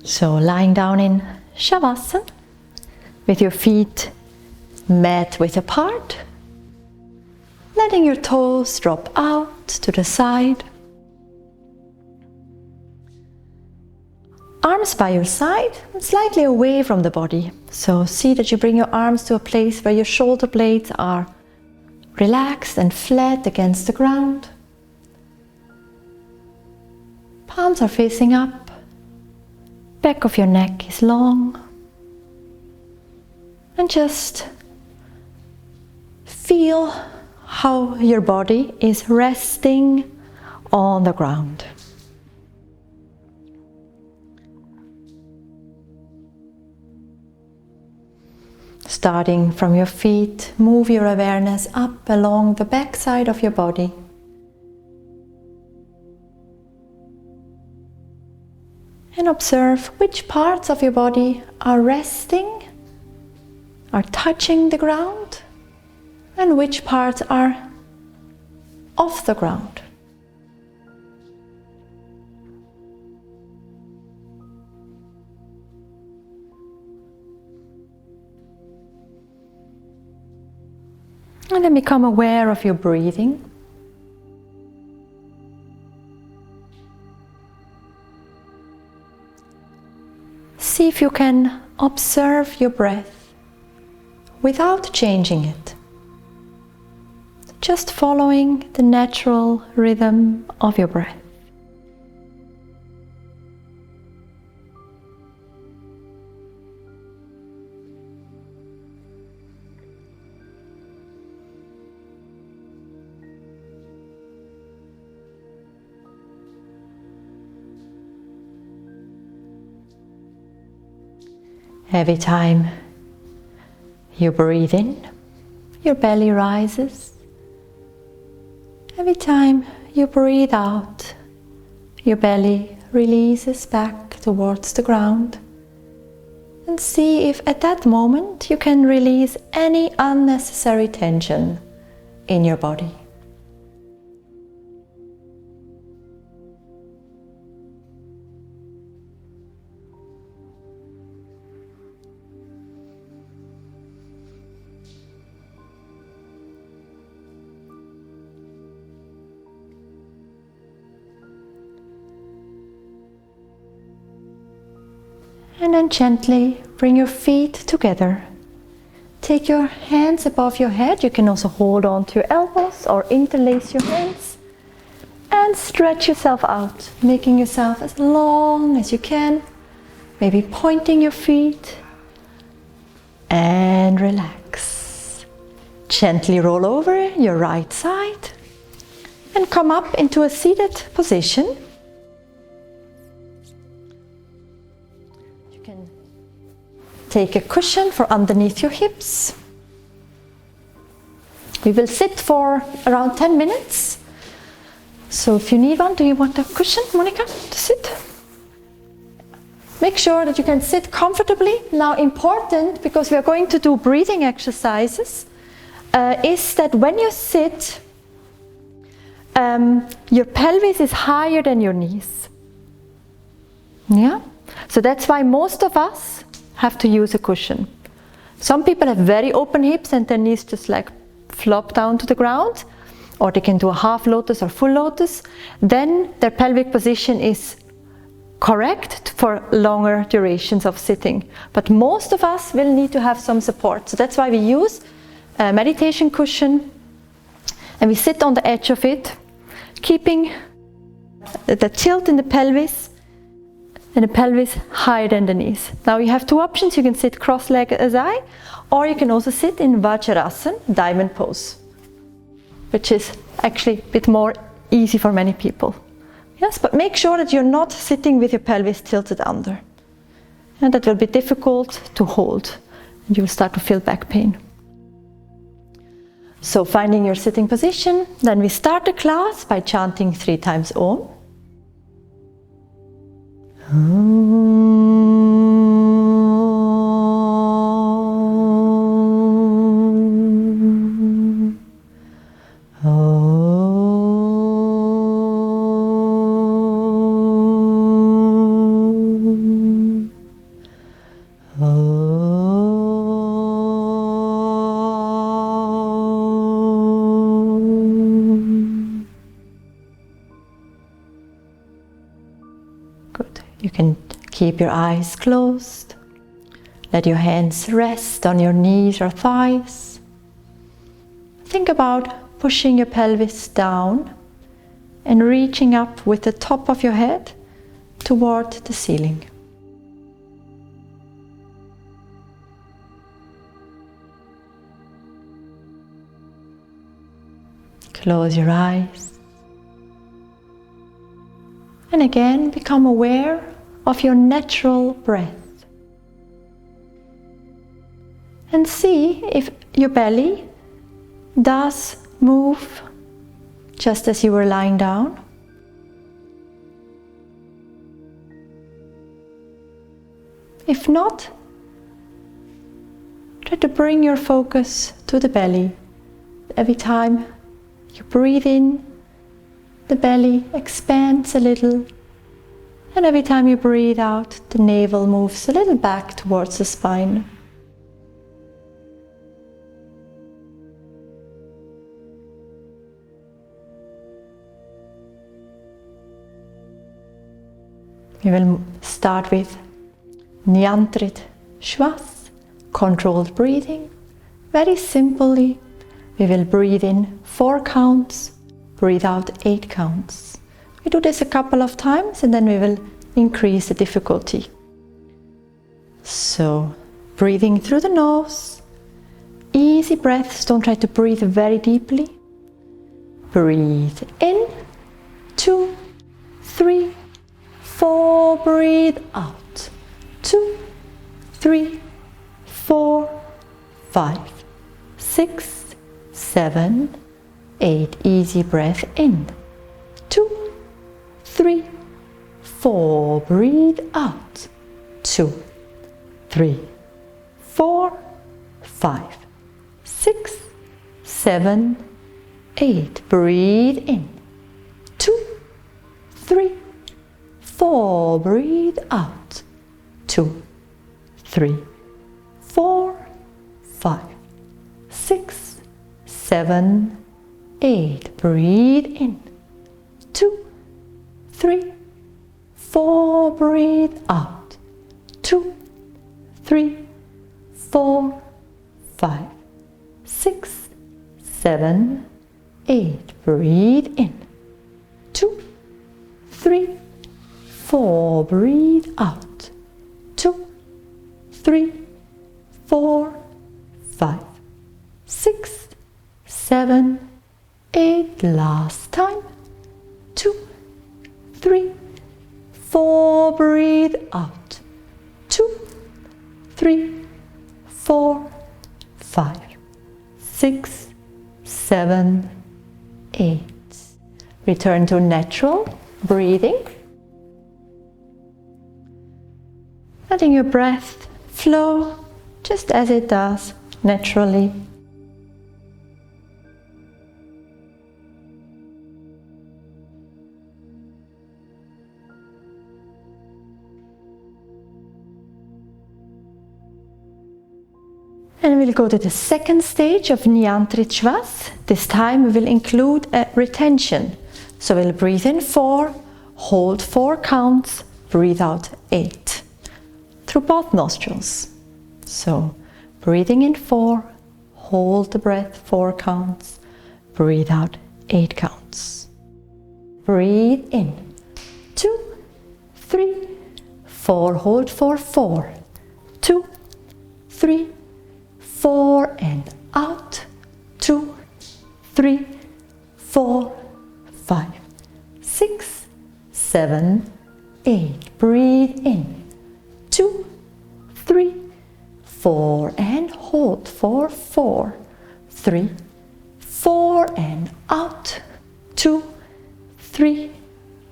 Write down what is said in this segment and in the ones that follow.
So lying down in Savasana with your feet mat width apart, letting your toes drop out to the side. Arms by your side, slightly away from the body. So see that you bring your arms to a place where your shoulder blades are relaxed and flat against the ground. Palms are facing up. Back of your neck is long. And just feel how your body is resting on the ground. Starting from your feet, move your awareness up along the back side of your body. And observe which parts of your body are resting, are touching the ground, and which parts are off the ground. And then become aware of your breathing. See if you can observe your breath without changing it. Just following the natural rhythm of your breath. Every time you breathe in, your belly rises. Every time you breathe out, your belly releases back towards the ground. And see if at that moment you can release any unnecessary tension in your body. And then gently bring your feet together. Take your hands above your head. You can also hold on to your elbows or interlace your hands. And stretch yourself out, making yourself as long as you can. Maybe pointing your feet. And relax. Gently roll over your right side. And come up into a seated position. Take a cushion for underneath your hips. We will sit for around 10 minutes. So if you need one, do you want a cushion, Monica, to sit? Make sure that you can sit comfortably. Now, important, because we are going to do breathing exercises, is that when you sit, your pelvis is higher than your knees. Yeah? So that's why most of us have to use a cushion. Some people have very open hips and their knees just like flop down to the ground, or they can do a half lotus or full lotus. Then their pelvic position is correct for longer durations of sitting. But most of us will need to have some support. So that's why we use a meditation cushion and we sit on the edge of it, keeping the tilt in the pelvis and the pelvis higher than the knees. Now you have two options. You can sit cross-legged as I, or you can also sit in Vajrasana, diamond pose, which is actually a bit more easy for many people. Yes, but make sure that you're not sitting with your pelvis tilted under. And that will be difficult to hold, and you will start to feel back pain. So finding your sitting position, then we start the class by chanting 3 times Om. You can keep your eyes closed. Let your hands rest on your knees or thighs. Think about pushing your pelvis down and reaching up with the top of your head toward the ceiling. Close your eyes. And again, become aware of your natural breath. And see if your belly does move just as you were lying down. If not, try to bring your focus to the belly. Every time you breathe in, the belly expands a little, and every time you breathe out, the navel moves a little back towards the spine. We will start with Niyantrit Shwas, controlled breathing. Very simply, we will breathe in 4 counts, breathe out 8 counts. We do this a couple of times and then we will increase the difficulty. So, breathing through the nose, easy breaths, don't try to breathe very deeply. Breathe in, 2, 3, 4, breathe out, 2, 3, 4, 5, 6, 7, 8, easy breath in, 2, 3, 4, breathe out, 2, 3, 4, 5, 6, 7, 8, breathe in, 2, 3, 4, breathe out, 2, 3, 4, 5, 6, 7, 8, breathe in, 2, 3, 4, breathe out, 2, 3, 4, 5, 6, 7, 8, breathe in, 2, 3, 4, breathe out, 2, 3, 4, 5, 6, 7, 8, last time, 2, 3, 4, breathe out, 2, 3, 4, 5, 6, 7, 8. Return to natural breathing. Letting your breath flow just as it does naturally. And we'll go to the second stage of Niyantrit Shwas. This time we will include a retention. So we'll breathe in 4, hold 4 counts, breathe out 8. Through both nostrils. So, breathing in 4, hold the breath 4 counts, breathe out 8 counts. Breathe in, 2, 3, 4, hold for 4, 2, 3, 4, and out, 2, 3, 4, 5, 6, 7, 8. Breathe in. 2, 3, 4, and hold for 4, 3, 4, and out, 2, 3,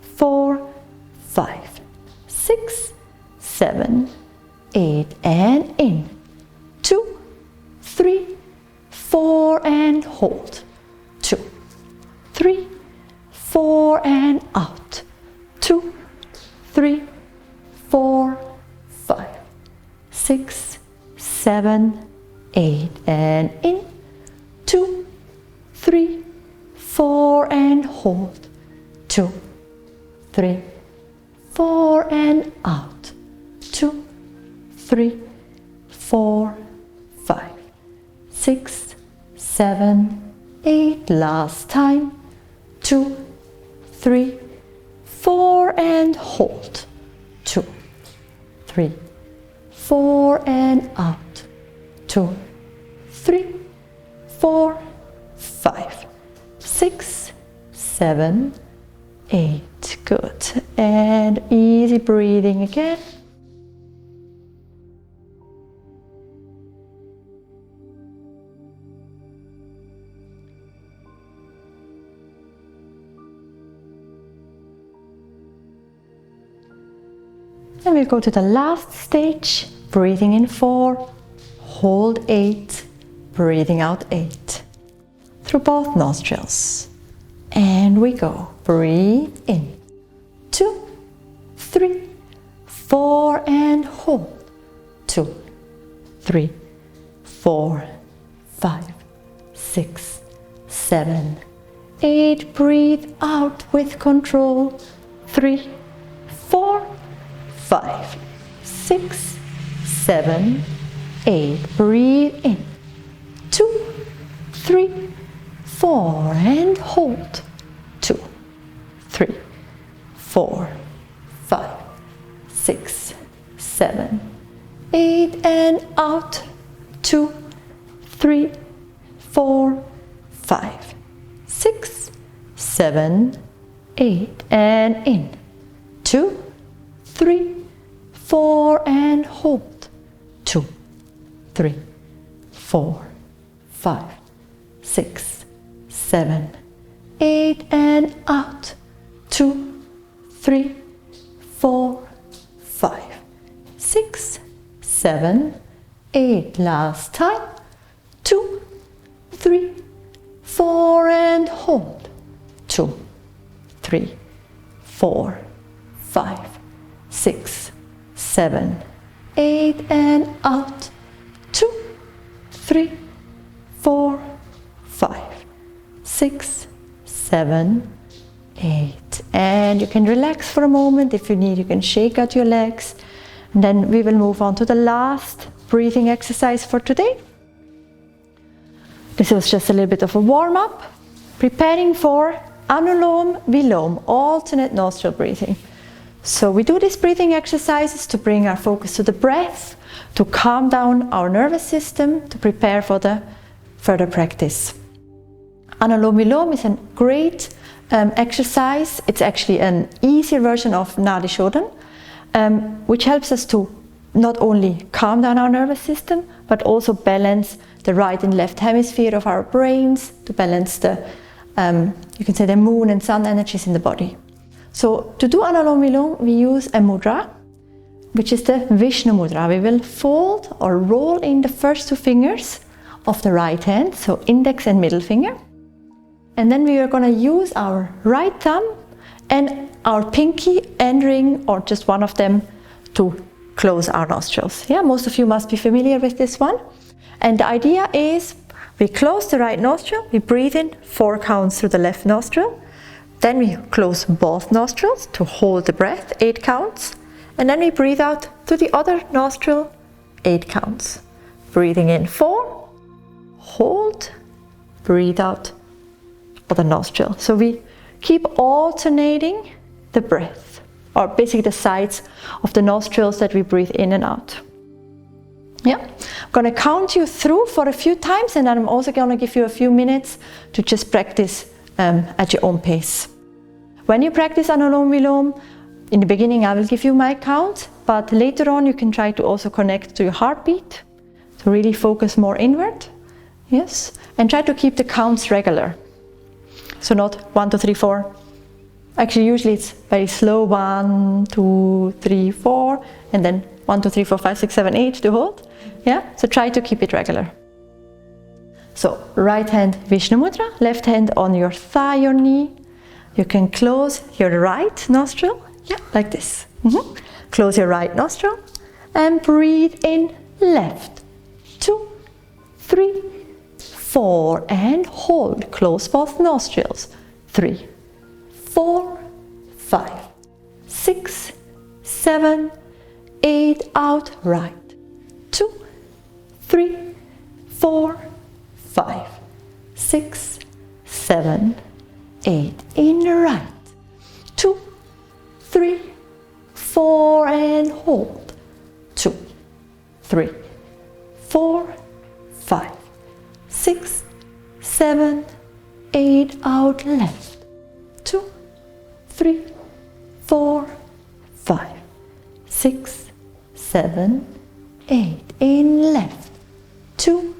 4, 5, 6, 7, 8, and in, 2, 3, 4, and hold, 2, 3, 4, and out, 2, 3, 4, 5, 6, 7, 8, and in, 2, 3, 4, and hold, 2, 3, 4, 4 and out. 2, 3, 4, 5, 6, 7, 8. Last time. 2, 3, 4 and hold. 2, 3, 4 and out. 2, 3, 4, 5, 6, 7, 8. Good. And easy breathing again. And we'll go to the last stage, breathing in 4, hold 8, breathing out 8 through both nostrils. And we go. Breathe in. 2, 3, 4 and hold. 2, 3, 4, 5, 6, 7, 8. Breathe out with control. 3, 4, 5, 6, 7, 8. Breathe in. 2, 3, 4 and hold. 2, 3, 4, 5, 6, 7, 8 and out. 2, 3, 4, 5, 6, 7, 8 and in. 2, 3, 4 and hold. 2, 3, 4, 5, 6, 7, 8 and out. 2, 3, 4, 5, 6, 7, 8. Last time. 2, 3, 4 and hold. 2, 3, 4, 5, 6, 7, 8 and out. 2, 3, 4, 5, 6, 7, 8. And you can relax for a moment. If you need, you can shake out your legs. And then we will move on to the last breathing exercise for today. This was just a little bit of a warm-up, preparing for Anulom Vilom, alternate nostril breathing. So we do these breathing exercises to bring our focus to the breath, to calm down our nervous system, to prepare for the further practice. Anulom Vilom is a great exercise. It's actually an easier version of Nadi Shodhan, which helps us to not only calm down our nervous system, but also balance the right and left hemisphere of our brains, to balance the, you can say, the moon and sun energies in the body. So to do Anulom Vilom, we use a mudra, which is the Vishnu mudra. We will fold or roll in the first 2 fingers of the right hand, so index and middle finger. And then we are going to use our right thumb and our pinky and ring, or just one of them, to close our nostrils. Yeah, most of you must be familiar with this one. And the idea is we close the right nostril, we breathe in 4 counts through the left nostril, then we close both nostrils to hold the breath, 8 counts, and then we breathe out through the other nostril, 8 counts. Breathing in 4, hold, breathe out other nostril. So we keep alternating the breath, or basically the sides of the nostrils that we breathe in and out. Yeah, I'm going to count you through for a few times, and then I'm also going to give you a few minutes to just practice at your own pace. When you practice Anulom Vilom, in the beginning I will give you my count, but later on you can try to also connect to your heartbeat, to really focus more inward. Yes, and try to keep the counts regular. So not 1, 2, 3, 4. Actually, usually it's very slow, 1, 2, 3, 4, and then 1, 2, 3, 4, 5, 6, 7, 8 to hold. Yeah, so try to keep it regular. So right hand Vishnu mudra, left hand on your thigh or knee. You can close your right nostril, yeah, like this. Close your right nostril and breathe in left. 2, 3, 4 and hold. Close both nostrils. 3, 4, 5, 6, 7, 8, out, right. 2, 3, 4, 5, 6, 7, 8, in right. 2, 3, 4, and hold. 2, 3, 4, 5, 6, 7, 8, out, left. 2, 3, 4, 5, 6, 7, 8, in left. 2,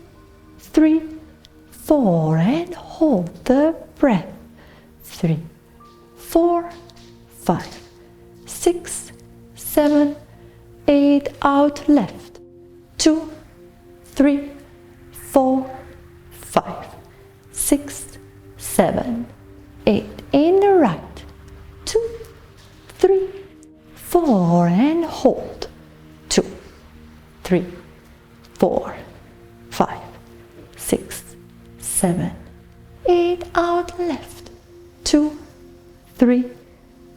3, 4, and hold the breath. 3, 4, 5, 6, 7, 8, out, left. 2, 3, 4, 5, 6, 7, 8, in the right. 2, 3, 4, and hold. 2, 3, 4, 5, 6, 7, 8, out, left. 2, 3,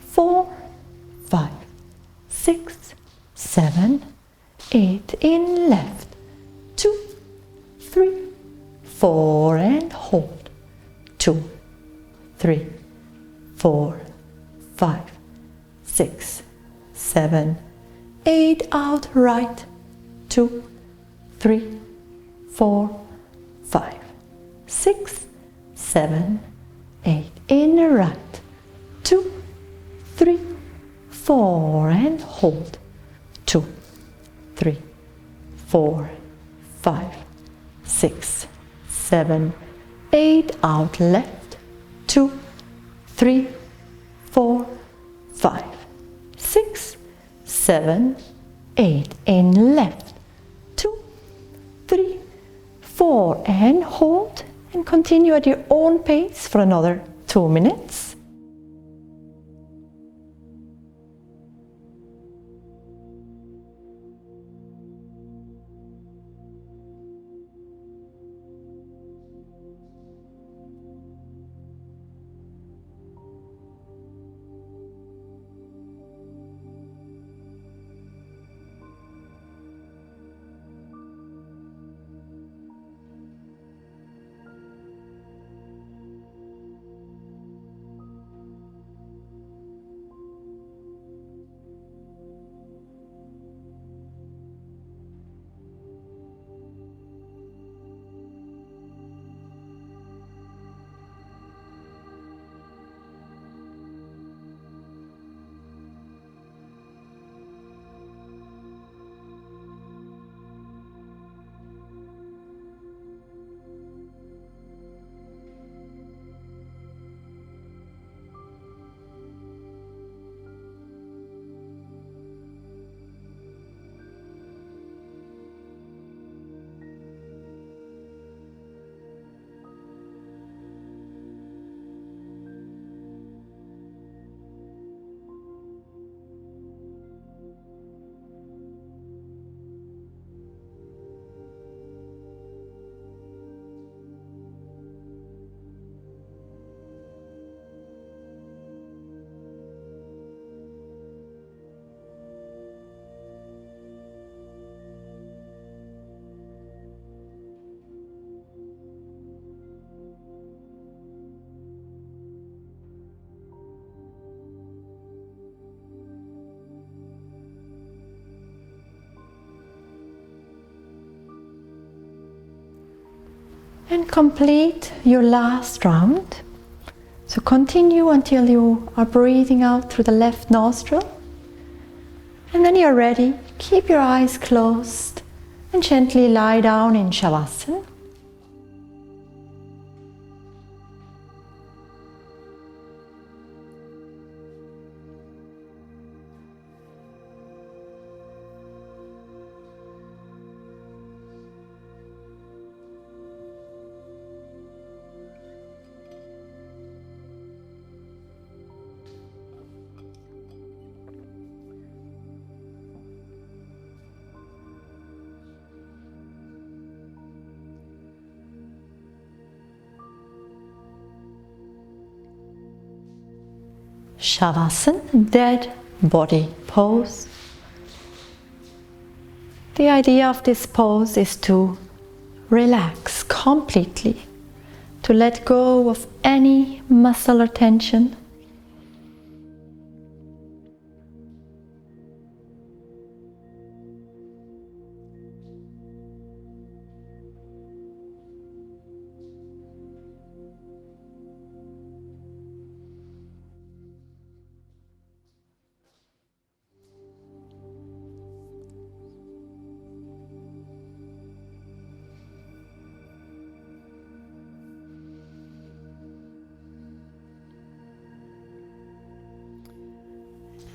4, 5, 6, 7, 8, in left. 2, 3, 4, and hold. 2, 3, 4, 5, 6, 7, 8, out, right. 2, 3, 4, 5, 6, 7, 8, in the right. 2, 3, 4, and hold. 2, 3, 4, 5, 6, 7, 8, out, left. 2, 3, 4, 5, 6, 7, 8, in left. 2, 3, 4, and hold, and continue at your own pace for another 2 minutes. And complete your last round. So continue until you are breathing out through the left nostril. And when you're ready, keep your eyes closed and gently lie down in Savasana. Shavasana, dead body pose. The idea of this pose is to relax completely, to let go of any muscle or tension.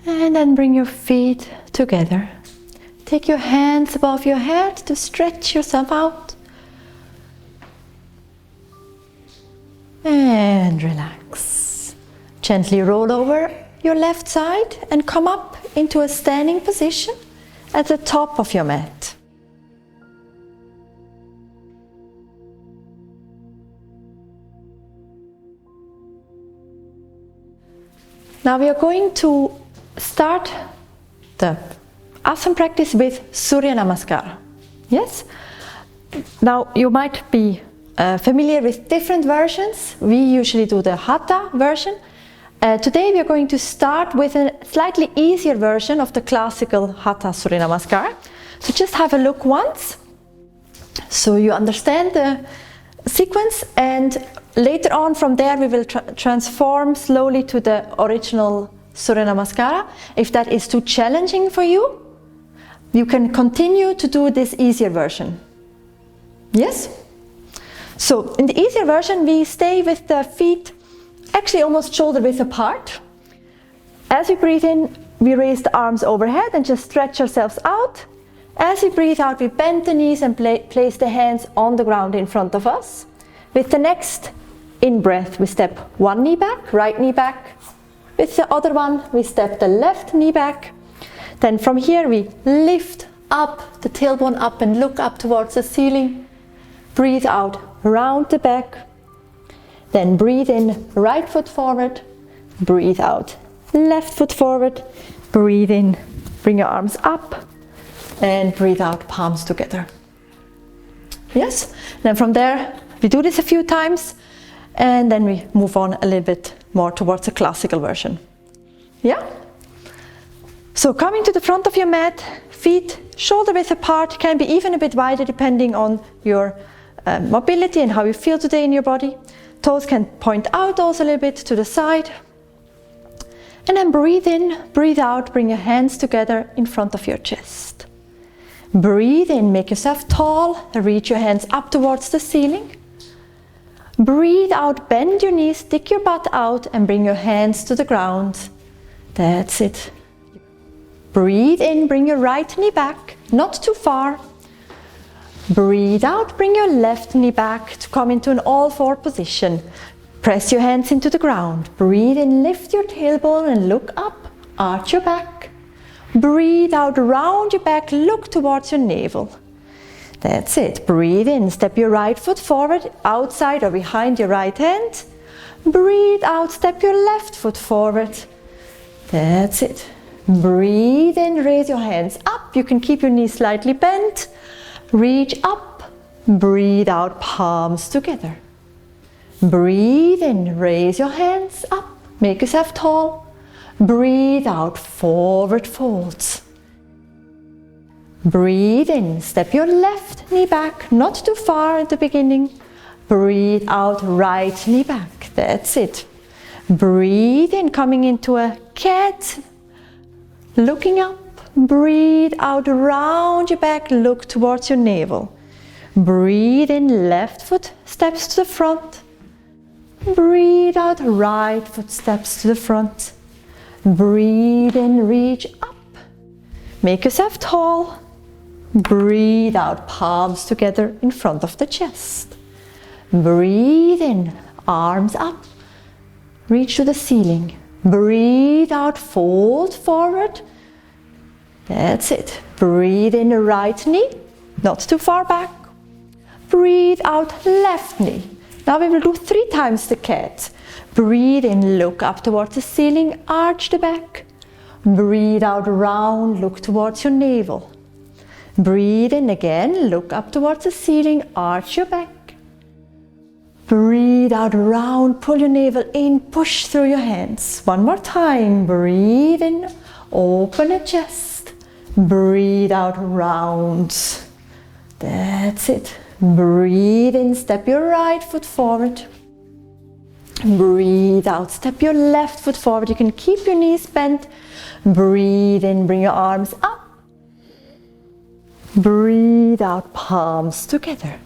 And then bring your feet together. Take your hands above your head to stretch yourself out. And relax. Gently roll over your left side and come up into a standing position at the top of your mat. Now we are going to start the asana practice with Surya Namaskara. Yes? Now you might be familiar with different versions. We usually do the Hatha version. Today we are going to start with a slightly easier version of the classical Hatha Surya Namaskara. So just have a look once, so you understand the sequence, and later on from there we will transform slowly to the original Surya Namaskara. If that is too challenging for you, you can continue to do this easier version. Yes? So in the easier version we stay with the feet actually almost shoulder width apart. As we breathe in, we raise the arms overhead and just stretch ourselves out. As we breathe out, we bend the knees and place the hands on the ground in front of us. With the next in-breath, we step one knee back, right knee back. With the other one, we step the left knee back. Then from here, we lift up the tailbone up and look up towards the ceiling. Breathe out, round the back. Then breathe in, right foot forward. Breathe out, left foot forward. Breathe in, bring your arms up. And breathe out, palms together. Yes? Then from there, we do this a few times. And then we move on a little bit more towards the classical version. Yeah? So coming to the front of your mat, feet shoulder width apart, can be even a bit wider depending on your mobility and how you feel today in your body. Toes can point out also a little bit to the side. And then breathe in, breathe out, bring your hands together in front of your chest. Breathe in, make yourself tall, reach your hands up towards the ceiling. Breathe out, bend your knees, stick your butt out and bring your hands to the ground. That's it. Breathe in, bring your right knee back, not too far. Breathe out, bring your left knee back to come into an all-four position. Press your hands into the ground. Breathe in, lift your tailbone and look up, arch your back. Breathe out, round your back, look towards your navel. That's it. Breathe in, step your right foot forward, outside or behind your right hand. Breathe out, step your left foot forward. That's it. Breathe in, raise your hands up. You can keep your knees slightly bent. Reach up. Breathe out, palms together. Breathe in, raise your hands up. Make yourself tall. Breathe out, forward folds. Breathe in, step your left knee back, not too far at the beginning. Breathe out, right knee back. That's it. Breathe in, coming into a cat. Looking up. Breathe out, round your back, look towards your navel. Breathe in, left foot steps to the front. Breathe out, right foot steps to the front. Breathe in, reach up. Make yourself tall. Breathe out, palms together in front of the chest. Breathe in, arms up. Reach to the ceiling. Breathe out, fold forward. That's it. Breathe in, right knee, not too far back. Breathe out, left knee. Now we will do 3 times the cat. Breathe in, look up towards the ceiling, arch the back. Breathe out, round, look towards your navel. Breathe in again, look up towards the ceiling, arch your back. Breathe out, round, pull your navel in, push through your hands. One more time, breathe in, open your chest. Breathe out, round. That's it. Breathe in, step your right foot forward. Breathe out, step your left foot forward. You can keep your knees bent. Breathe in, bring your arms up. Breathe out, palms together.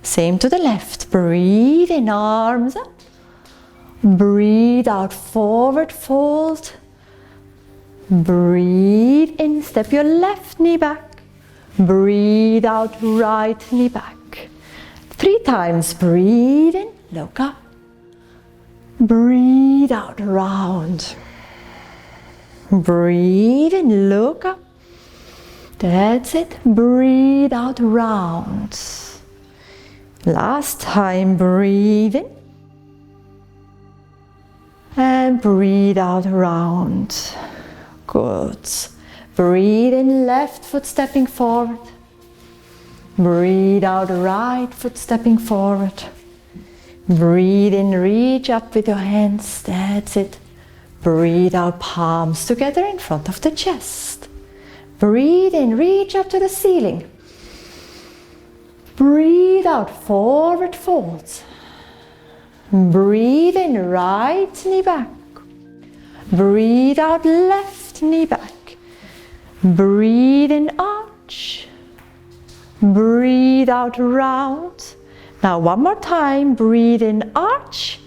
Same to the left. Breathe in, arms up. Breathe out, forward fold. Breathe in, step your left knee back. Breathe out, right knee back. 3 times. Breathe in, look up. Breathe out, round. Breathe in, look up. That's it. Breathe out, round. Last time. Breathe in. And breathe out, round. Good. Breathe in, left foot stepping forward. Breathe out, right foot stepping forward. Breathe in, reach up with your hands. That's it. Breathe out, palms together in front of the chest. Breathe in, reach up to the ceiling. Breathe out, forward fold. Breathe in, right knee back. Breathe out, left knee back. Breathe in, arch. Breathe out, round. Now one more time, breathe in, arch.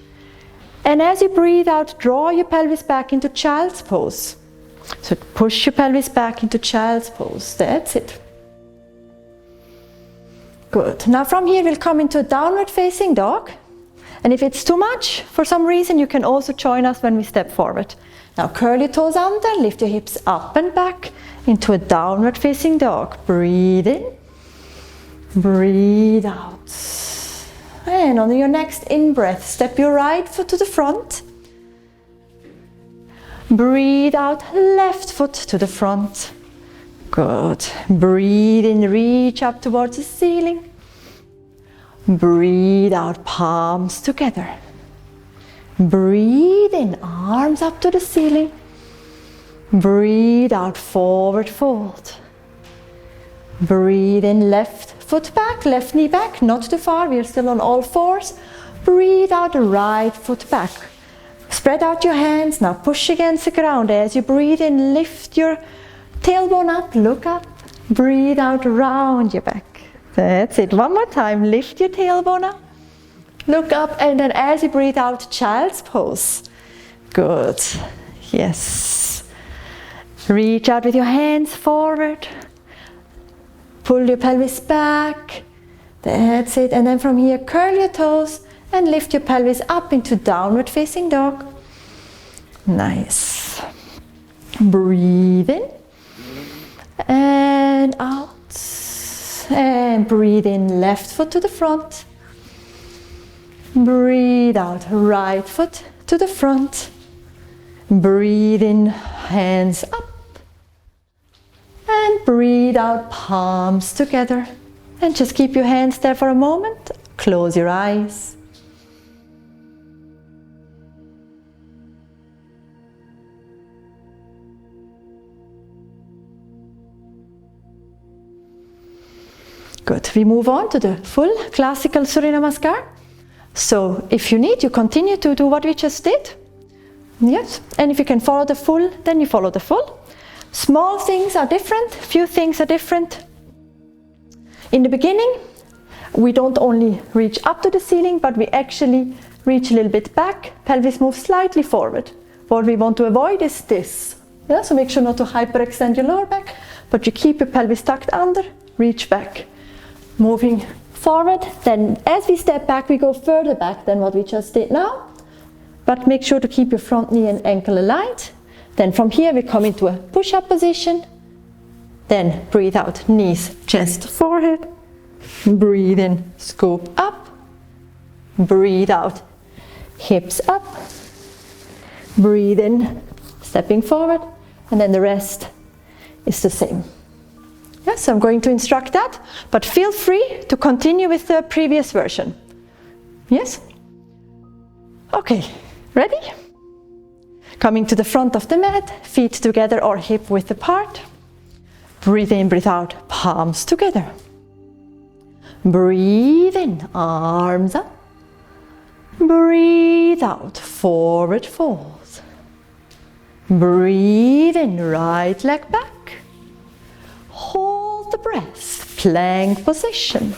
And as you breathe out, draw your pelvis back into child's pose. So push your pelvis back into child's pose. That's it. Good. Now from here we'll come into a downward facing dog. And if it's too much, for some reason, you can also join us when we step forward. Now curl your toes under, lift your hips up and back into a downward facing dog. Breathe in. Breathe out. And on your next in-breath, step your right foot to the front. Breathe out, left foot to the front. Good. Breathe in, reach up towards the ceiling. Breathe out, palms together. Breathe in, arms up to the ceiling. Breathe out, forward fold. Breathe in, left foot back, left knee back, not too far, we are still on all fours. Breathe out, right foot back. Spread out your hands, now push against the ground. As you breathe in, lift your tailbone up, look up. Breathe out, round your back. That's it. One more time, lift your tailbone up. Look up, and then as you breathe out, child's pose. Good. Yes. Reach out with your hands forward. Pull your pelvis back. That's it. And then from here, curl your toes and lift your pelvis up into downward facing dog. Nice. Breathe in. And out. And breathe in, left foot to the front. Breathe out, right foot to the front. Breathe in, hands up. And breathe out, palms together. And just keep your hands there for a moment. Close your eyes. Good. We move on to the full classical Surya Namaskar. So if you need, you continue to do what we just did. Yes. And if you can follow the full, then you follow the full. Small things are different, few things are different. In the beginning, we don't only reach up to the ceiling, but we actually reach a little bit back, pelvis moves slightly forward. What we want to avoid is this. Yeah? So make sure not to hyperextend your lower back, but you keep your pelvis tucked under, reach back. Moving forward, then as we step back, we go further back than what we just did now. But make sure to keep your front knee and ankle aligned. Then from here we come into a push-up position. Then breathe out, knees, chest, forehead. Breathe in, scoop up. Breathe out, hips up. Breathe in, stepping forward, and then the rest is the same. Yes, so I'm going to instruct that, but feel free to continue with the previous version. Yes? Okay, ready? Coming to the front of the mat, feet together or hip width apart. Breathe in, breathe out, palms together. Breathe in, arms up. Breathe out, forward fold. Breathe in, right leg back. Hold the breath, plank position.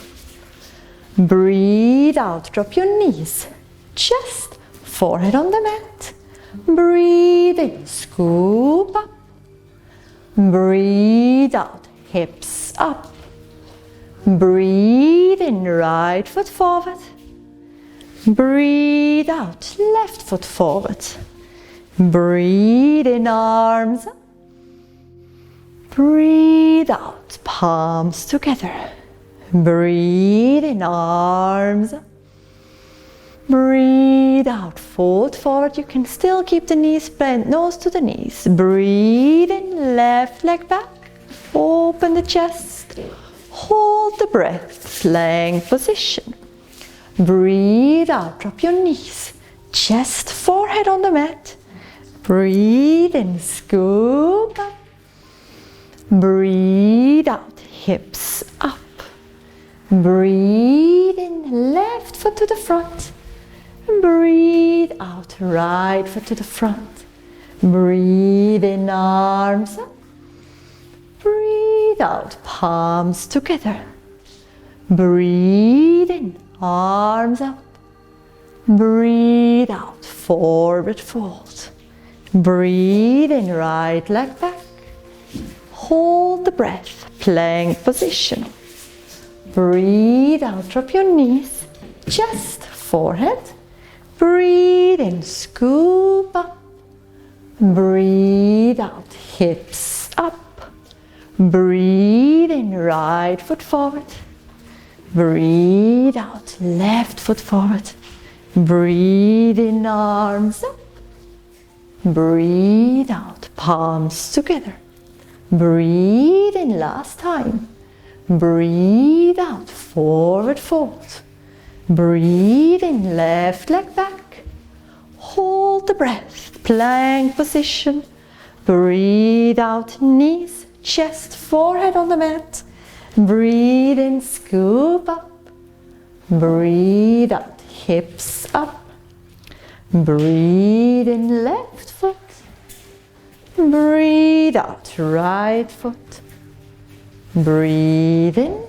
Breathe out, drop your knees, chest, forehead on the mat. Breathe in, scoop up. Breathe out, hips up. Breathe in, right foot forward. Breathe out, left foot forward. Breathe in, arms up. Breathe out, palms together. Breathe in, arms up. Breathe out, fold forward. You can still keep the knees bent, nose to the knees. Breathe in, left leg back. Open the chest. Hold the breath, plank position. Breathe out, drop your knees. Chest, forehead on the mat. Breathe in, scoop up. Breathe out, hips up. Breathe in, left foot to the front. Breathe out, right foot to the front. Breathe in, arms up. Breathe out, palms together. Breathe in, arms up. Breathe out, forward fold. Breathe in, right leg back. Hold the breath, plank position. Breathe out, drop your knees, chest, forehead. Breathe in, scoop up. Breathe out, hips up. Breathe in, right foot forward. Breathe out, left foot forward. Breathe in, arms up. Breathe out, palms together. Breathe in, last time. Breathe out, forward fold. Breathe in, left leg back. Hold the breath, plank position. Breathe out, knees, chest, forehead on the mat. Breathe in, scoop up. Breathe out, hips up. Breathe in, left foot. Breathe out, right foot. Breathe in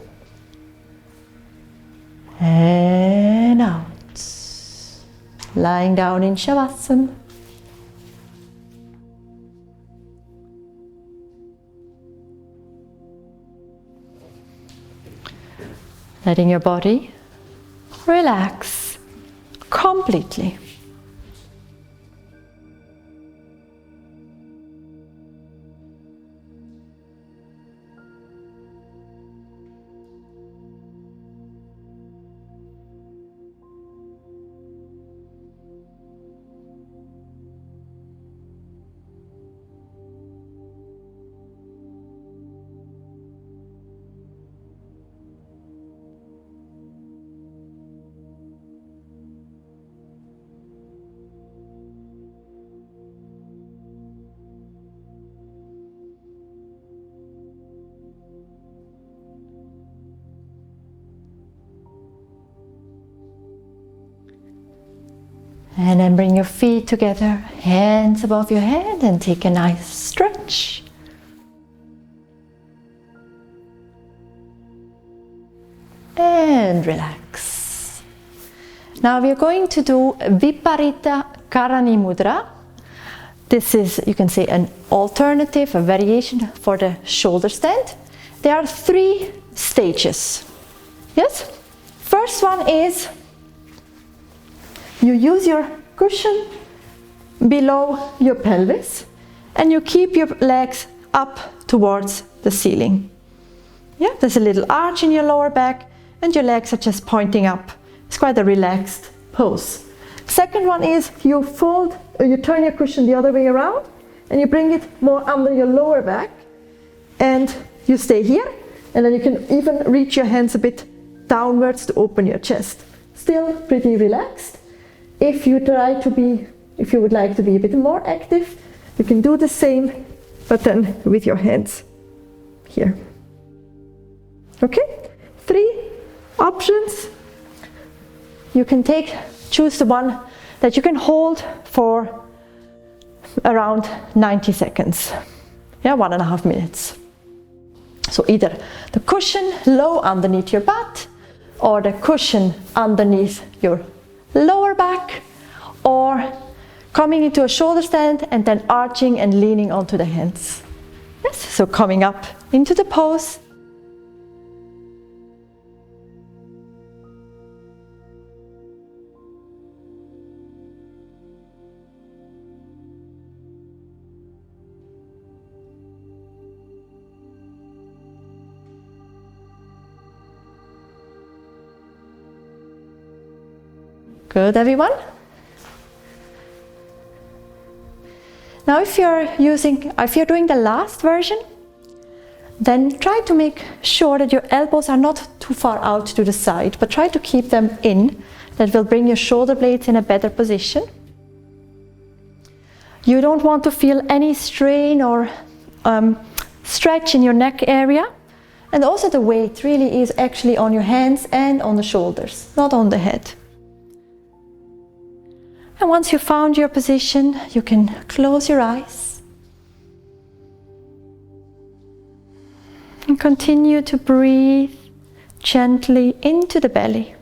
and out. Lying down in Savasana. Letting your body relax completely. And then bring your feet together, hands above your head, and take a nice stretch. And relax. Now we are going to do Viparita Karani Mudra. This is, you can say, an alternative, a variation for the shoulder stand. There are 3 stages. Yes? First one is you use your cushion below your pelvis and you keep your legs up towards the ceiling. Yeah, there's a little arch in your lower back and your legs are just pointing up. It's quite a relaxed pose. Second one is you turn your cushion the other way around and you bring it more under your lower back, and you stay here, and then you can even reach your hands a bit downwards to open your chest. Still pretty relaxed. If you would like to be a bit more active, you can do the same, but then with your hands here. Okay, 3 options. You can choose the one that you can hold for around 90 seconds. Yeah, 1.5 minutes. So either the cushion low underneath your butt, or the cushion underneath your lower back, or coming into a shoulder stand and then arching and leaning onto the hands. Yes, so coming up into the pose. Good, everyone? Now if you're doing the last version, then try to make sure that your elbows are not too far out to the side, but try to keep them in. That will bring your shoulder blades in a better position. You don't want to feel any strain or stretch in your neck area. And also the weight really is actually on your hands and on the shoulders, not on the head. And once you found your position, you can close your eyes and continue to breathe gently into the belly.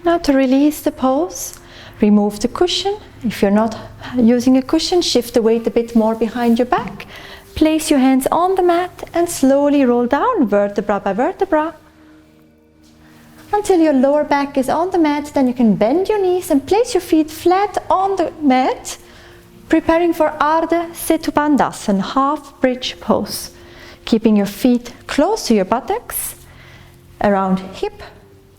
Now to release the pose, remove the cushion. If you're not using a cushion, shift the weight a bit more behind your back. Place your hands on the mat and slowly roll down vertebra by vertebra until your lower back is on the mat. Then you can bend your knees and place your feet flat on the mat, preparing for Ardha Setu Bandhasana, half bridge pose. Keeping your feet close to your buttocks, around hip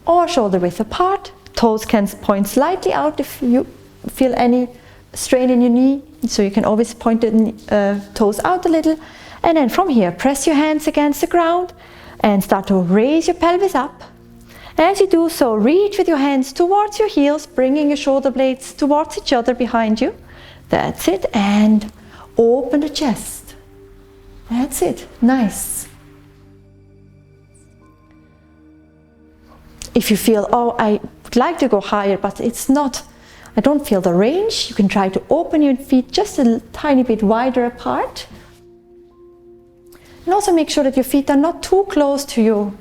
or shoulder width apart. Toes can point slightly out if you feel any strain in your knee, so you can always point the toes out a little. And then from here, press your hands against the ground and start to raise your pelvis up. As you do so, reach with your hands towards your heels, bringing your shoulder blades towards each other behind you. That's it. And open the chest. That's it. Nice. If you feel, oh, I would like to go higher, but I don't feel the range, you can try to open your feet just a tiny bit wider apart. And also make sure that your feet are not too close to you,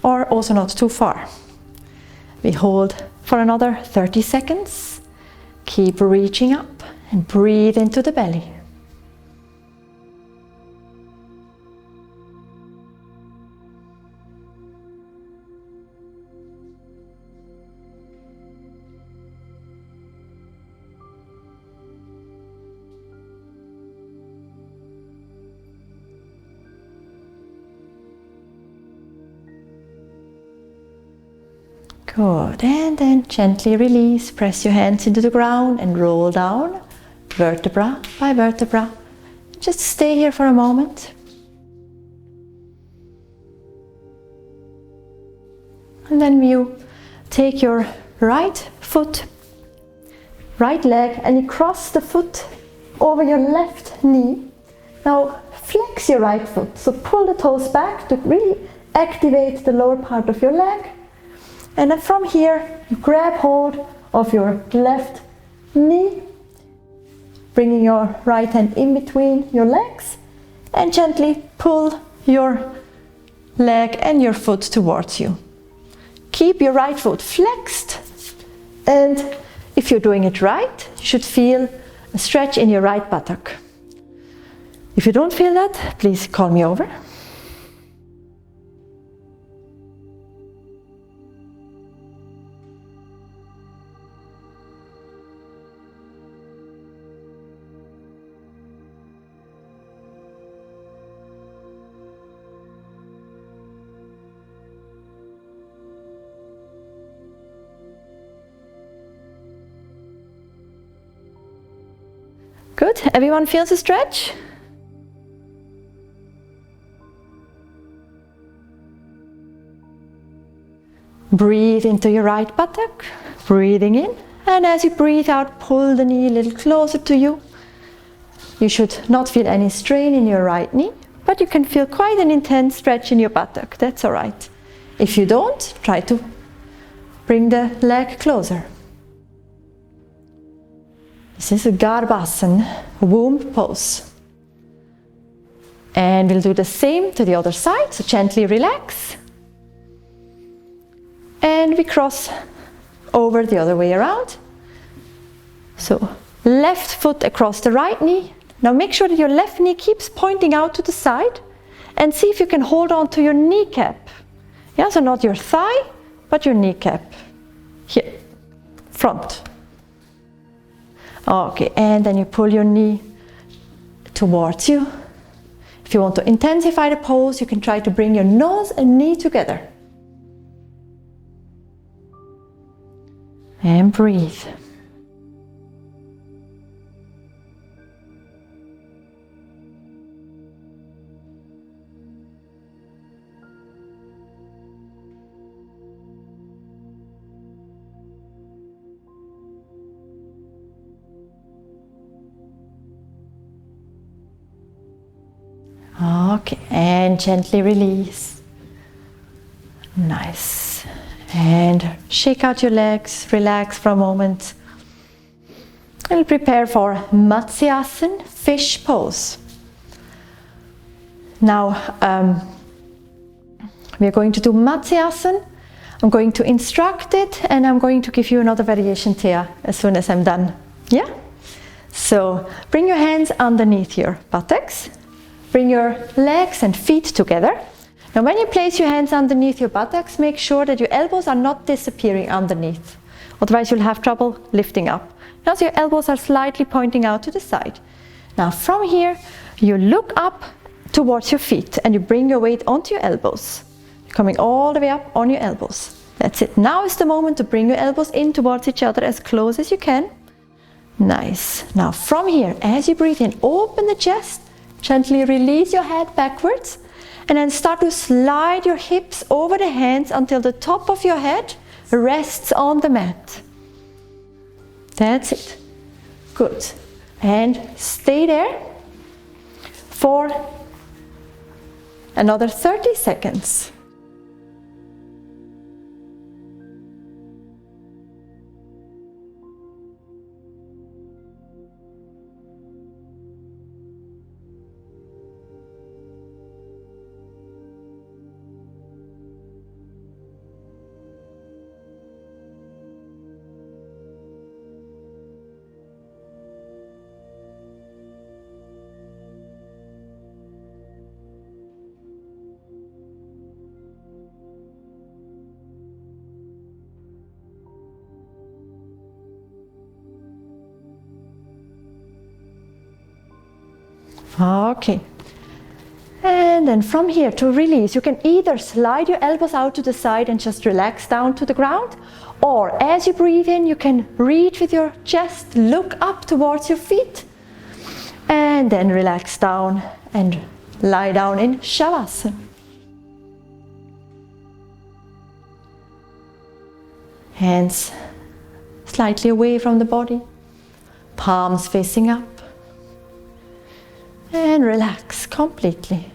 or also not too far. We hold for another 30 seconds. Keep reaching up and breathe into the belly. Good, and then gently release, press your hands into the ground and roll down, vertebra by vertebra. Just stay here for a moment. And then you take your right foot, right leg, and you cross the foot over your left knee. Now flex your right foot, so pull the toes back to really activate the lower part of your leg. And then from here, you grab hold of your left knee, bringing your right hand in between your legs, and gently pull your leg and your foot towards you. keep your right foot flexed, and if you're doing it right, you should feel a stretch in your right buttock. If you don't feel that, please call me over. Good. Everyone feels a stretch? Breathe into your right buttock, breathing in, and as you breathe out, pull the knee a little closer to you. You should not feel any strain in your right knee, but you can feel quite an intense stretch in your buttock. That's all right. If you don't, try to bring the leg closer. This is a Garbhasana, womb pose. And we'll do the same to the other side, so gently relax. And we cross over the other way around. So left foot across the right knee. Now make sure that your left knee keeps pointing out to the side, and see if you can hold on to your kneecap. Yeah, so not your thigh, but your kneecap. Here, front. Okay, and then you pull your knee towards you. If you want to intensify the pose, you can try to bring your nose and knee together. And breathe. Okay, and gently release. Nice. And shake out your legs, relax for a moment. And prepare for Matsyasana, fish pose. Now, we're going to do Matsyasana. I'm going to instruct it, and I'm going to give you another variation, Thea, as soon as I'm done. Yeah? So, bring your hands underneath your buttocks. Bring your legs and feet together. Now when you place your hands underneath your buttocks, make sure that your elbows are not disappearing underneath. Otherwise you'll have trouble lifting up. Now so your elbows are slightly pointing out to the side. Now from here, you look up towards your feet and you bring your weight onto your elbows. Coming all the way up on your elbows. That's it. Now is the moment to bring your elbows in towards each other as close as you can. Nice. Now from here, as you breathe in, open the chest. Gently release your head backwards, and then start to slide your hips over the hands until the top of your head rests on the mat. That's it. Good. And stay there for another 30 seconds. Okay, and then from here to release, you can either slide your elbows out to the side and just relax down to the ground, or as you breathe in, you can reach with your chest, look up towards your feet, and then relax down and lie down in Savasana. Hands slightly away from the body, palms facing up. And relax completely.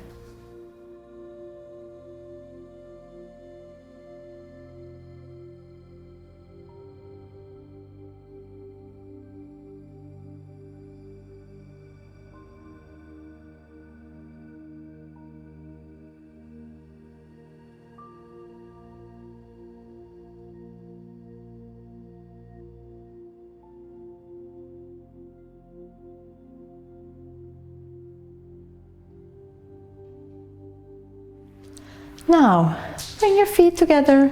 Now, bring your feet together,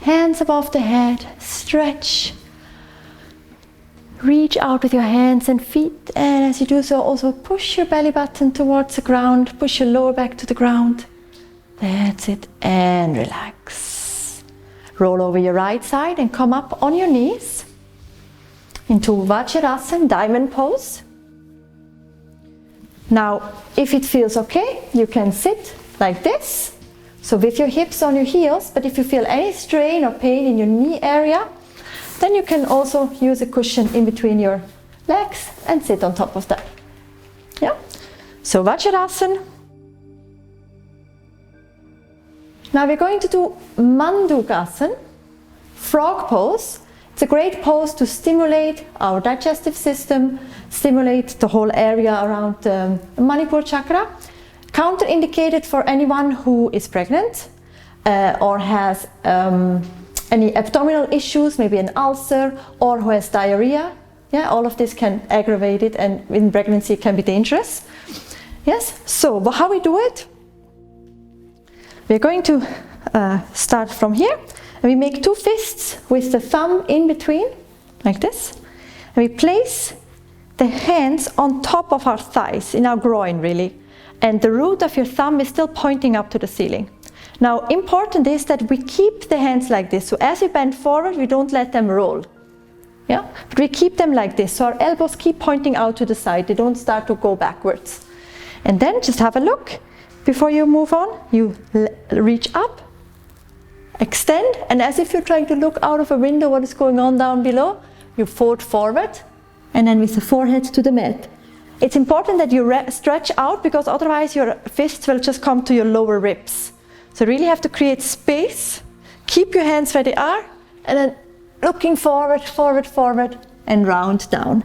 hands above the head, stretch. Reach out with your hands and feet, and as you do so, also push your belly button towards the ground, push your lower back to the ground. That's it, and relax. Roll over your right side and come up on your knees into Vajrasana, diamond pose. Now, if it feels okay, you can sit like this. So with your hips on your heels, but if you feel any strain or pain in your knee area, then you can also use a cushion in between your legs and sit on top of that. Yeah? So Vajrasana. Now we're going to do Mandukasana, frog pose. It's a great pose to stimulate our digestive system, stimulate the whole area around the Manipur chakra. Counterindicated for anyone who is pregnant or has any abdominal issues, maybe an ulcer, or who has diarrhea. Yeah, all of this can aggravate it, and in pregnancy it can be dangerous. Yes, so how we do it? We're going to start from here, and we make two fists with the thumb in between, like this, and we place the hands on top of our thighs, in our groin really, and the root of your thumb is still pointing up to the ceiling. Now, important is that we keep the hands like this, so as we bend forward, we don't let them roll. Yeah, but we keep them like this, so our elbows keep pointing out to the side, they don't start to go backwards. And then just have a look. Before you move on, you reach up, extend, and as if you're trying to look out of a window what is going on down below, you fold forward, and then with the forehead to the mat. It's important that you stretch out, because otherwise your fists will just come to your lower ribs. So really have to create space, keep your hands where they are, and then looking forward, forward, forward, and round down.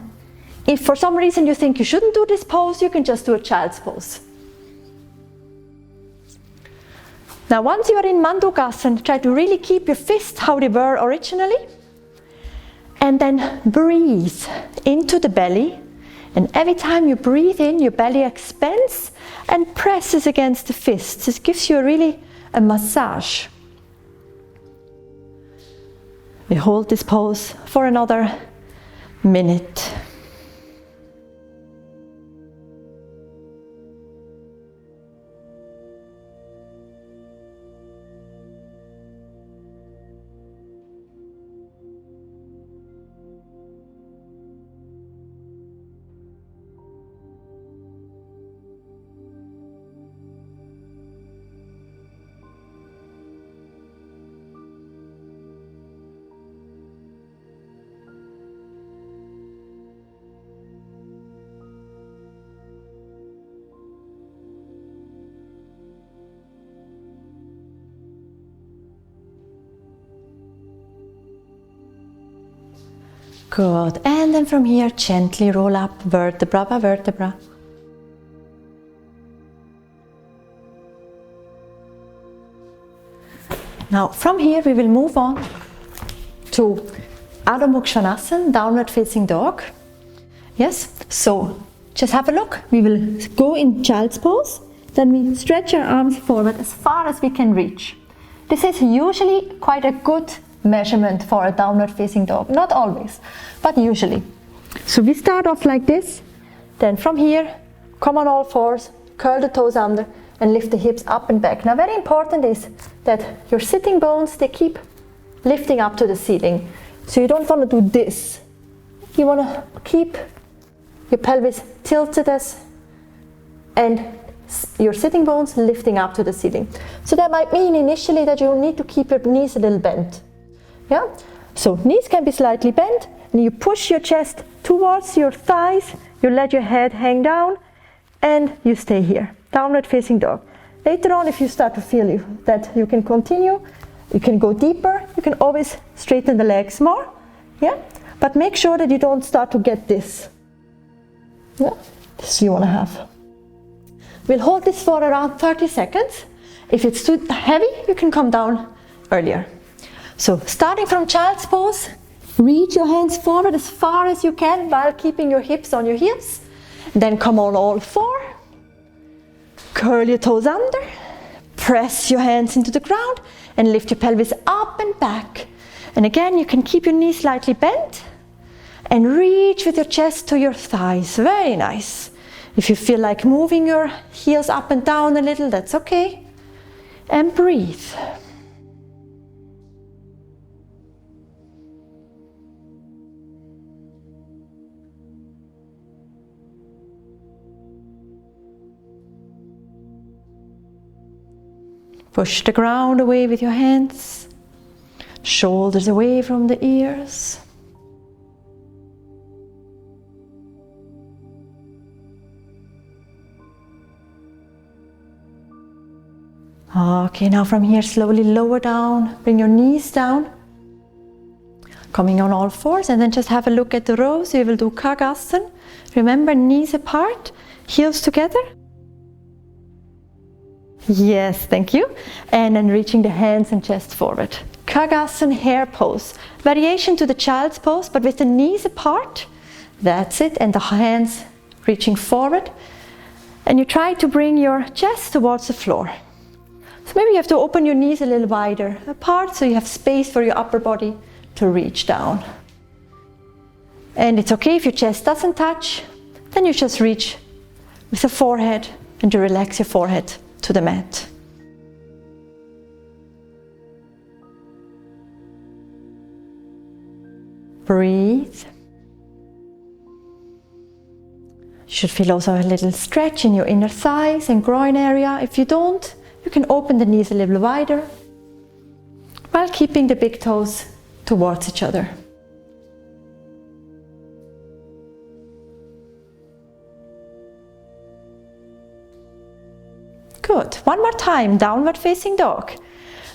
If for some reason you think you shouldn't do this pose, you can just do a child's pose. Now once you are in Mandukasana, try to really keep your fists how they were originally, and then breathe into the belly. And every time you breathe in, your belly expands and presses against the fists. This gives you a massage. We hold this pose for another minute. Good, and then from here gently roll up vertebra by vertebra. Now from here we will move on to Adho Mukha Svanasana, downward facing dog. Yes, so just have a look. We will go in child's pose, then we stretch our arms forward as far as we can reach. This is usually quite a good measurement for a downward facing dog, not always, but usually. So we start off like this, then from here come on all fours, curl the toes under and lift the hips up and back. Now very important is that your sitting bones, they keep lifting up to the ceiling, so you don't want to do this. You want to keep your pelvis tilted and your sitting bones lifting up to the ceiling. So that might mean initially that you need to keep your knees a little bent. Yeah? So knees can be slightly bent, and you push your chest towards your thighs, you let your head hang down, and you stay here. Downward facing dog. Later on, if you start to feel that you can continue, you can go deeper, you can always straighten the legs more. Yeah? But make sure that you don't start to get this. Yeah? This you want to have. We'll hold this for around 30 seconds. If it's too heavy, you can come down earlier. So starting from child's pose, reach your hands forward as far as you can while keeping your hips on your heels. Then come on all four. Curl your toes under, Press your hands into the ground and lift your pelvis up and back. And again, you can keep your knees slightly bent and reach with your chest to your thighs. Very nice. If you feel like moving your heels up and down a little, that's okay. And breathe. Push the ground away with your hands, shoulders away from the ears. Okay, now from here slowly lower down, bring your knees down, coming on all fours, and then just have a look at the rows. We will do Kagasana. Remember, knees apart, heels together. Yes, thank you. And then reaching the hands and chest forward. Kagasana, hare pose. Variation to the child's pose, but with the knees apart. That's it. And the hands reaching forward. And you try to bring your chest towards the floor. So maybe you have to open your knees a little wider apart so you have space for your upper body to reach down. And it's okay if your chest doesn't touch. Then you just reach with the forehead and you relax your forehead to the mat. Breathe. You should feel also a little stretch in your inner thighs and groin area. If you don't, you can open the knees a little wider while keeping the big toes towards each other. Good. One more time, downward facing dog.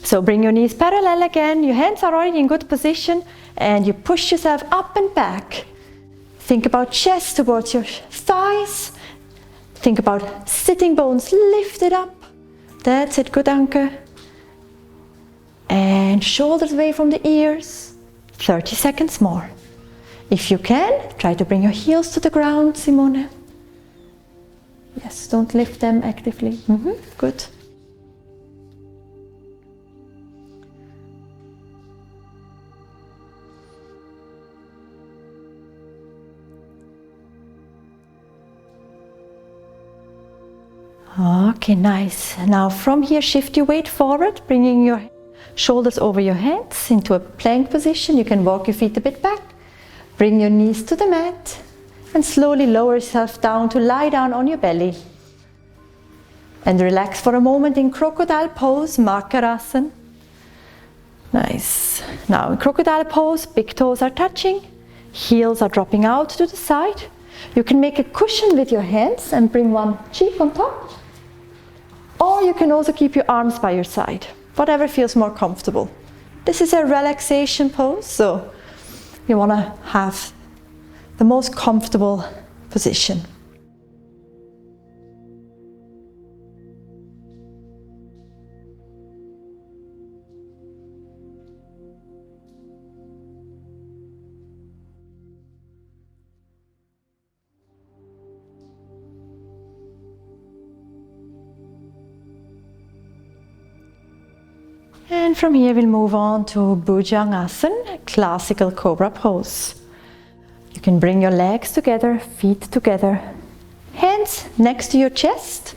So bring your knees parallel again, your hands are already in good position, and you push yourself up and back. Think about chest towards your thighs. Think about sitting bones lifted up. That's it, good anchor. And shoulders away from the ears. 30 seconds more. If you can, try to bring your heels to the ground, Simone. Yes, don't lift them actively. Good. Okay, nice. Now from here, shift your weight forward, bringing your shoulders over your hands into a plank position. You can walk your feet a bit back. Bring your knees to the mat and slowly lower yourself down to lie down on your belly. And relax for a moment in crocodile pose, Makarasana. Nice. Now in crocodile pose, big toes are touching, heels are dropping out to the side. You can make a cushion with your hands and bring one cheek on top. Or you can also keep your arms by your side, whatever feels more comfortable. This is a relaxation pose, so you want to have the most comfortable position. And from here we'll move on to Bhujangasana, classical Cobra pose. You can bring your legs together, feet together, hands next to your chest,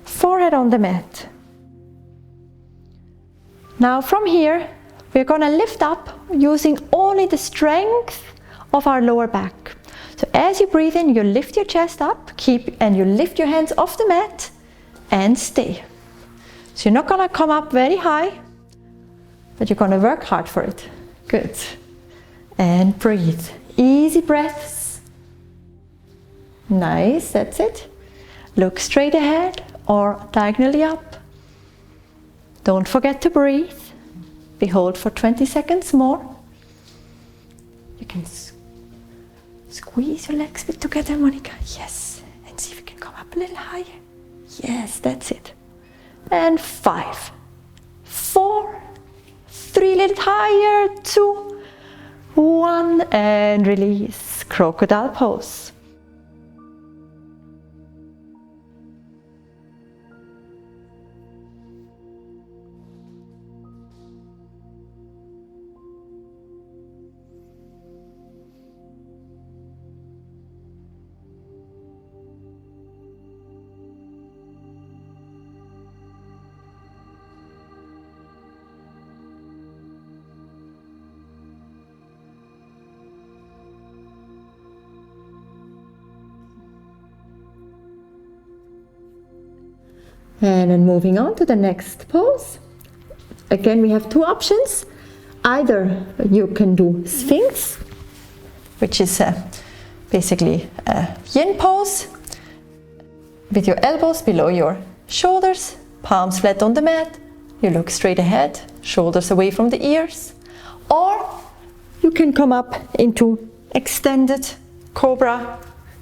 forehead on the mat. Now from here we're going to lift up using only the strength of our lower back. So as you breathe in, you lift your chest up, and you lift your hands off the mat and stay. So you're not going to come up very high, but you're going to work hard for it. Good. And breathe. Easy breaths. Nice, that's it. Look straight ahead or diagonally up. Don't forget to breathe. Behold for 20 seconds more. You can squeeze your legs a bit together, Monica. Yes. And see if you can come up a little higher. Yes, that's it. And 5, 4, 3, a little higher, 2, 1, and release. Crocodile pose. And then moving on to the next pose. Again, we have two options. Either you can do sphinx, which is basically a yin pose, with your elbows below your shoulders, palms flat on the mat, you look straight ahead, shoulders away from the ears. Or you can come up into extended Cobra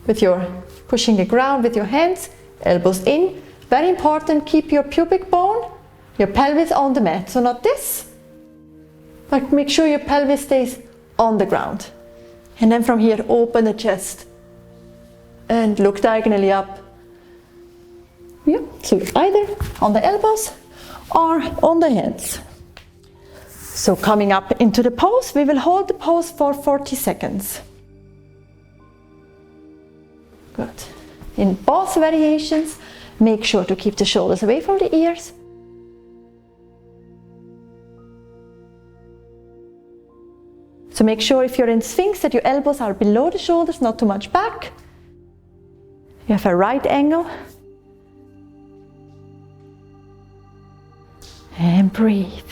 with your pushing the ground with your hands, elbows in. Very important, keep your pubic bone, your pelvis on the mat. So not this, but make sure your pelvis stays on the ground. And then from here, open the chest and look diagonally up. Yeah, so either on the elbows or on the hands. So coming up into the pose, we will hold the pose for 40 seconds. Good. In both variations, make sure to keep the shoulders away from the ears. So make sure if you're in sphinx that your elbows are below the shoulders, not too much back. You have a right angle. And breathe.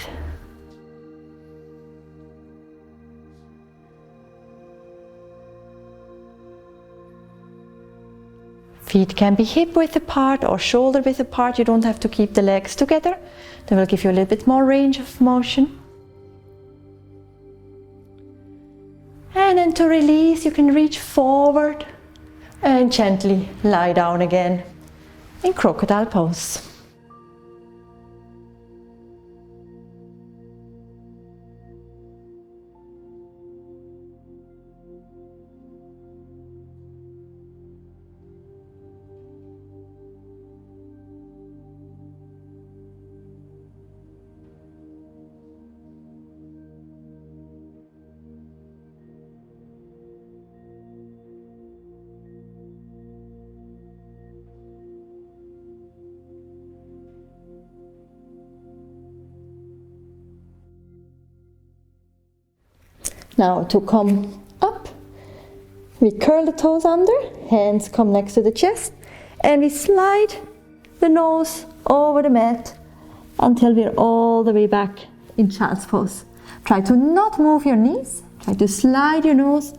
Feet can be hip width apart or shoulder width apart. You don't have to keep the legs together. That will give you a little bit more range of motion. And then to release, you can reach forward and gently lie down again in crocodile pose. Now to come up, we curl the toes under, hands come next to the chest, and we slide the nose over the mat until we're all the way back in child's pose. Try to not move your knees, try to slide your nose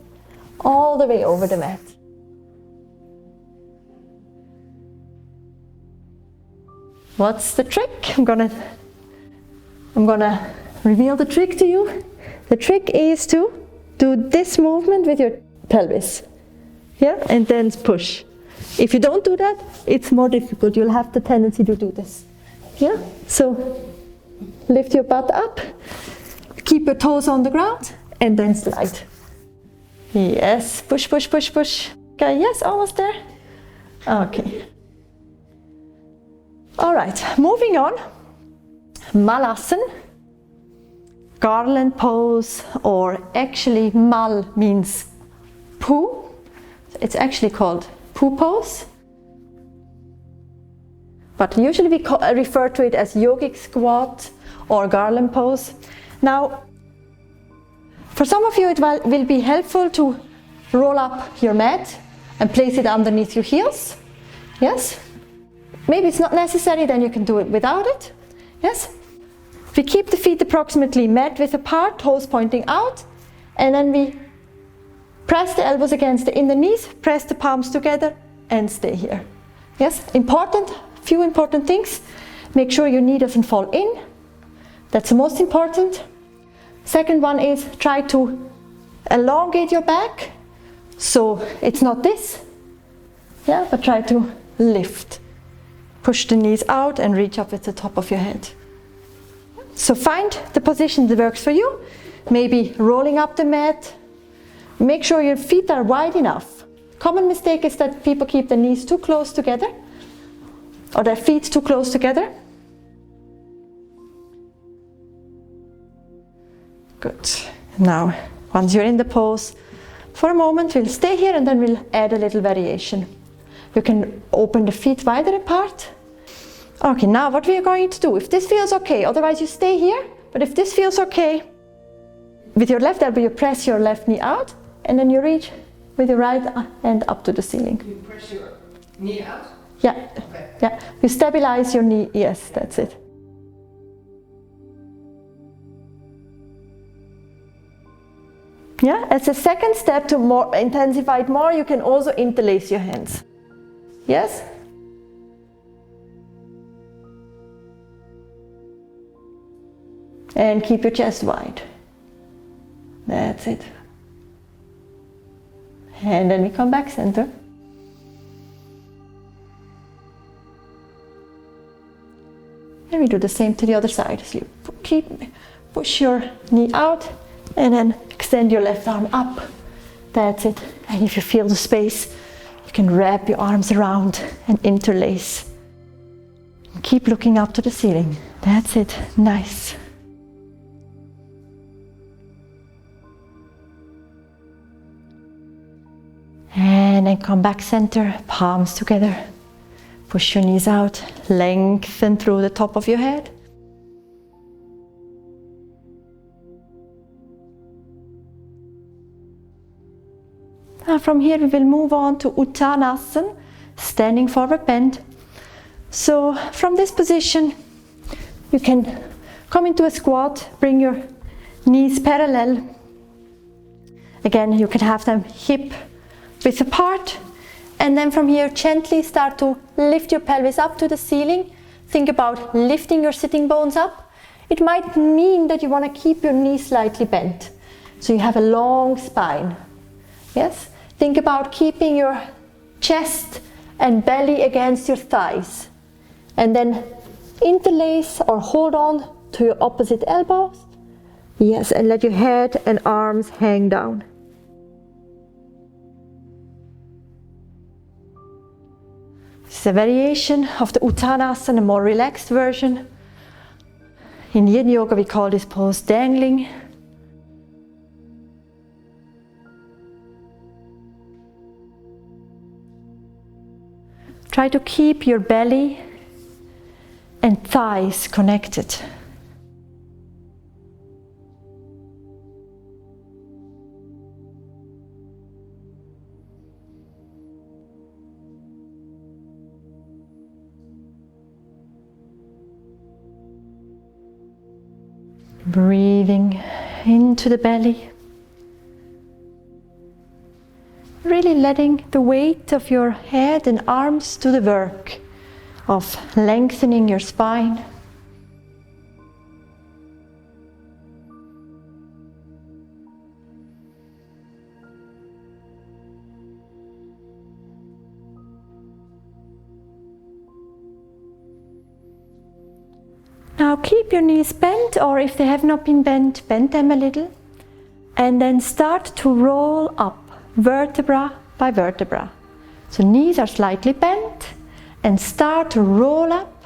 all the way over the mat. What's the trick? I'm gonna reveal the trick to you. The trick is to do this movement with your pelvis, yeah, and then push. If you don't do that, it's more difficult. You'll have the tendency to do this, yeah. So lift your butt up, keep your toes on the ground, and then slide. Yes, push, push, push, push. Okay, yes, almost there. Okay. All right, moving on. Malasana. Garland pose, or actually mal means poo. It's actually called poo pose. But usually we refer to it as yogic squat or Garland pose. Now, for some of you it will be helpful to roll up your mat and place it underneath your heels. Yes? Maybe it's not necessary, then you can do it without it. Yes? We keep the feet approximately mat width apart, toes pointing out, and then we press the elbows against the inner knees, press the palms together, and stay here. Yes, few important things. Make sure your knee doesn't fall in. That's the most important. Second one is try to elongate your back, so it's not this, yeah, but try to lift. Push the knees out and reach up at the top of your head. So find the position that works for you. Maybe rolling up the mat. Make sure your feet are wide enough. Common mistake is that people keep their knees too close together or their feet too close together. Good. Now, once you're in the pose, for a moment we'll stay here and then we'll add a little variation. You can open the feet wider apart. Okay, now what we are going to do, if this feels okay, otherwise you stay here, but if this feels okay, with your left elbow you press your left knee out and then you reach with your right hand up to the ceiling. You press your knee out? Yeah, Okay. yeah. You stabilize your knee. Yes, that's it. Yeah, as a second step to more intensify it more, you can also interlace your hands. Yes? And keep your chest wide. That's it. And then we come back center. And we do the same to the other side. So you push your knee out and then extend your left arm up. That's it. And if you feel the space, you can wrap your arms around and interlace. Keep looking up to the ceiling. That's it. Nice. And then come back center, palms together. Push your knees out, lengthen through the top of your head. Now from here we will move on to Uttanasana, standing forward bend. So from this position you can come into a squat, bring your knees parallel. Again, you can have them hip width apart. And then from here, gently start to lift your pelvis up to the ceiling. Think about lifting your sitting bones up. It might mean that you want to keep your knees slightly bent, so you have a long spine. Yes? Think about keeping your chest and belly against your thighs. And then interlace or hold on to your opposite elbows. Yes, and let your head and arms hang down. It's a variation of the Uttanasana, a more relaxed version. In Yin Yoga we call this pose dangling. Try to keep your belly and thighs connected. Breathing into the belly. Really letting the weight of your head and arms do the work of lengthening your spine. Now keep your knees bent, or if they have not been bent, bend them a little. And then start to roll up, vertebra by vertebra. So knees are slightly bent, and start to roll up,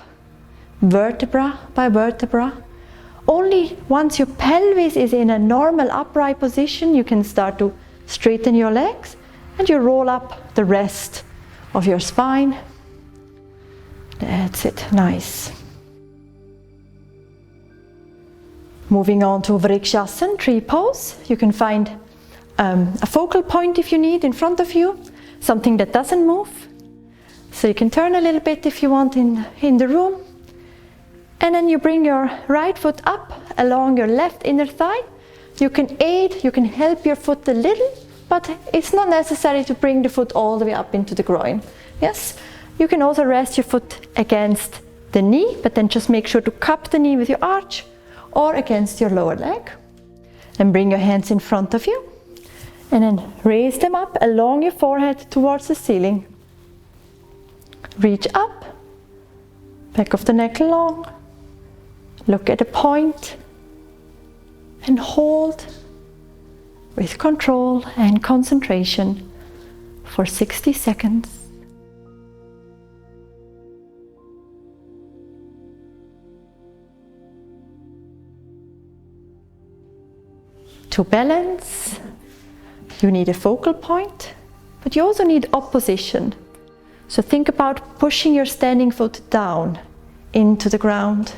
vertebra by vertebra. Only once your pelvis is in a normal upright position, you can start to straighten your legs, and you roll up the rest of your spine. That's it, nice. Moving on to Vrikshasana, tree pose. You can find a focal point if you need in front of you, something that doesn't move. So you can turn a little bit if you want in the room. And then you bring your right foot up along your left inner thigh. You can aid, you can help your foot a little, but it's not necessary to bring the foot all the way up into the groin. Yes, you can also rest your foot against the knee, but then just make sure to cup the knee with your arch, or against your lower leg. And bring your hands in front of you. And then raise them up along your forehead towards the ceiling. Reach up, back of the neck long. Look at the point. And hold with control and concentration for 60 seconds. To balance, you need a focal point, but you also need opposition. So think about pushing your standing foot down into the ground.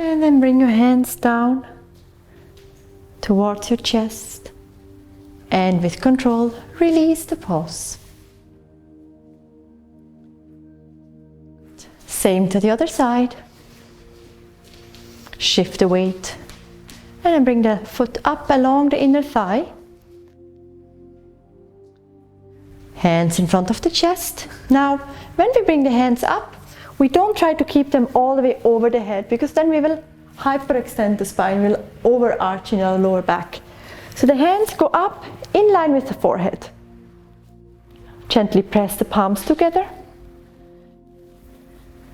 And then bring your hands down towards your chest. And with control, release the pose. Same to the other side. Shift the weight. And then bring the foot up along the inner thigh. Hands in front of the chest. Now, when we bring the hands up, we don't try to keep them all the way over the head, because then we will hyperextend the spine, we'll overarch in our lower back. So the hands go up in line with the forehead. Gently press the palms together.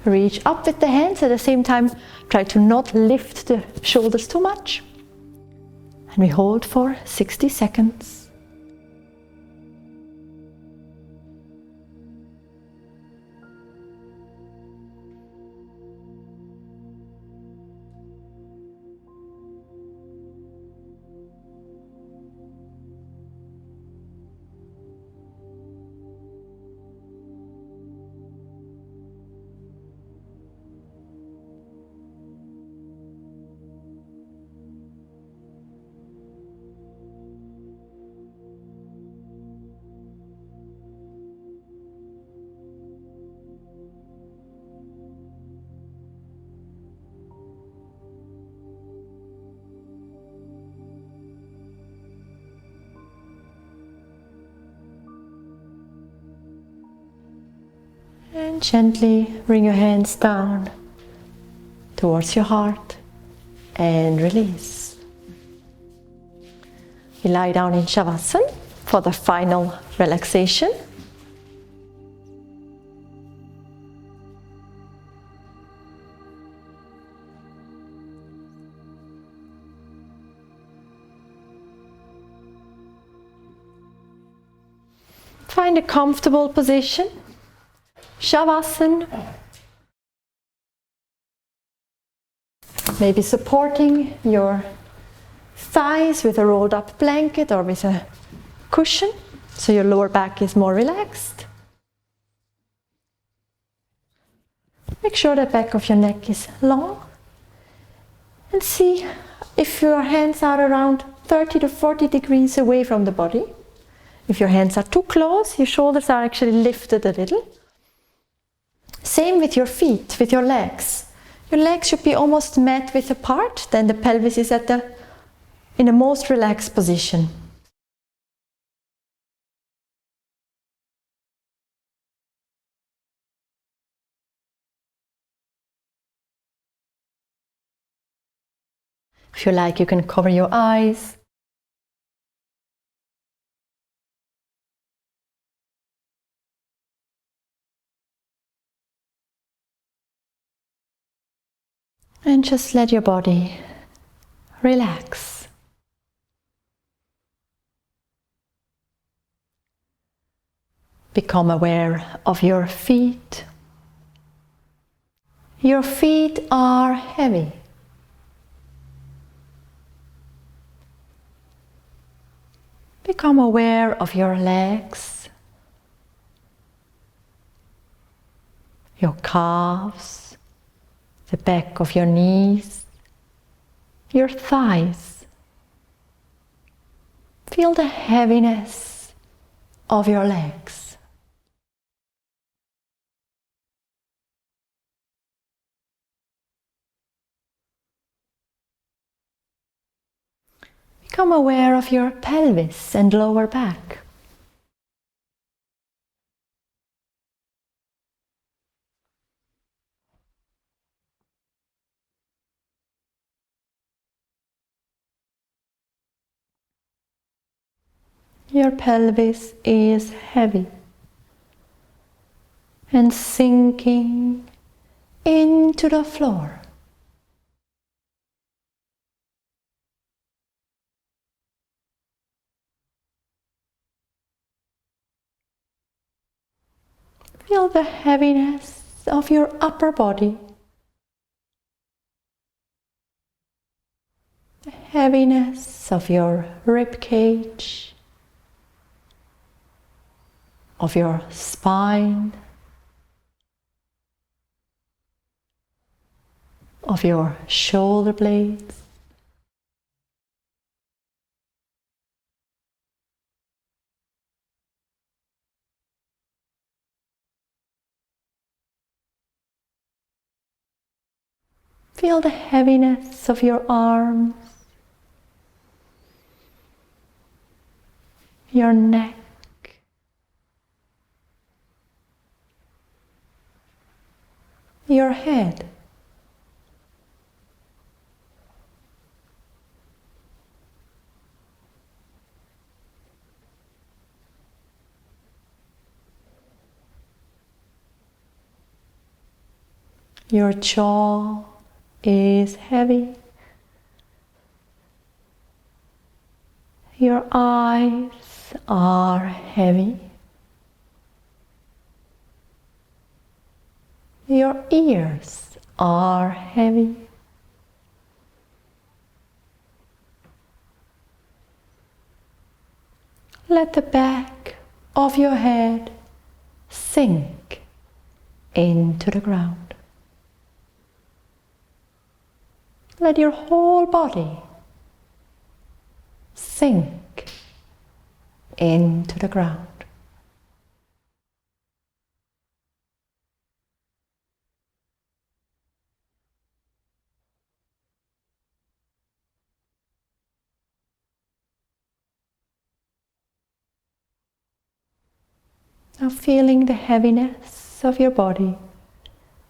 Reach up with the hands. At the same time, try to not lift the shoulders too much. And we hold for 60 seconds. And gently bring your hands down towards your heart and release. You lie down in Savasana for the final relaxation. Find a comfortable position. Shavasana. Maybe supporting your thighs with a rolled up blanket or with a cushion, so your lower back is more relaxed. Make sure the back of your neck is long, and see if your hands are around 30 to 40 degrees away from the body. If your hands are too close, your shoulders are actually lifted a little. Same with your feet, with your legs. Your legs should be almost met width apart, then the pelvis is in the most relaxed position. If you like, you can cover your eyes. And just let your body relax. Become aware of your feet. Your feet are heavy. Become aware of your legs, your calves, the back of your knees, your thighs. Feel the heaviness of your legs. Become aware of your pelvis and lower back. Your pelvis is heavy and sinking into the floor. Feel the heaviness of your upper body, the heaviness of your rib cage, of your spine. of your shoulder blades. Feel the heaviness of your arms, your neck, your head. Your jaw is heavy. Your eyes are heavy. Your ears are heavy. Let the back of your head sink into the ground. Let your whole body sink into the ground. Now, feeling the heaviness of your body,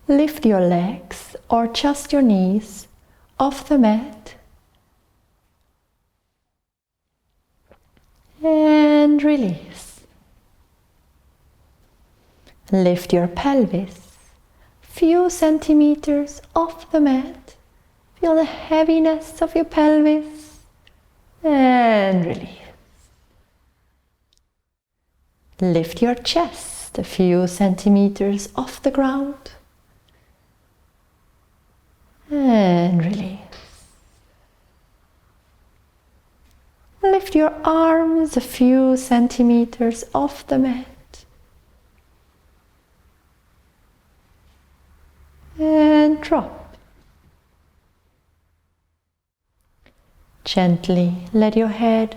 lift your legs or just your knees off the mat and release. Lift your pelvis few centimeters off the mat. Feel the heaviness of your pelvis and release. Lift your chest a few centimeters off the ground and release. Lift your arms a few centimeters off the mat and drop. Gently let your head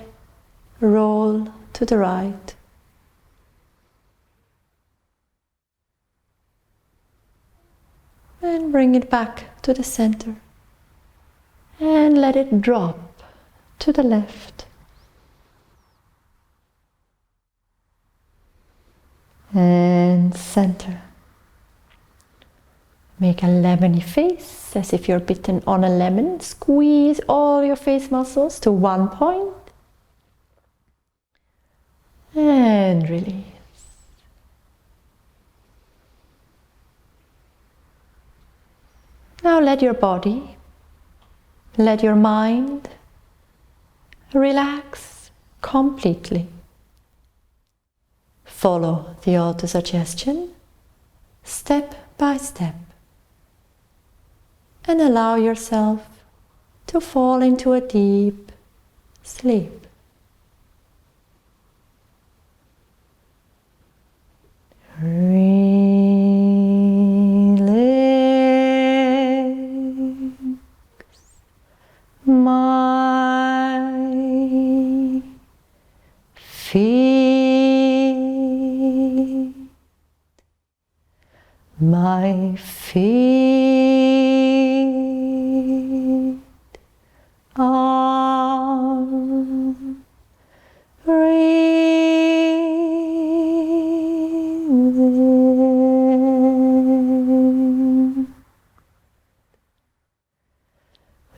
roll to the right. And bring it back to the center. And let it drop to the left. And center. Make a lemony face as if you're bitten on a lemon. Squeeze all your face muscles to one point. And release. Now let your body, let your mind relax completely. Follow the auto-suggestion step by step and allow yourself to fall into a deep sleep. My feet, my feet are breathing.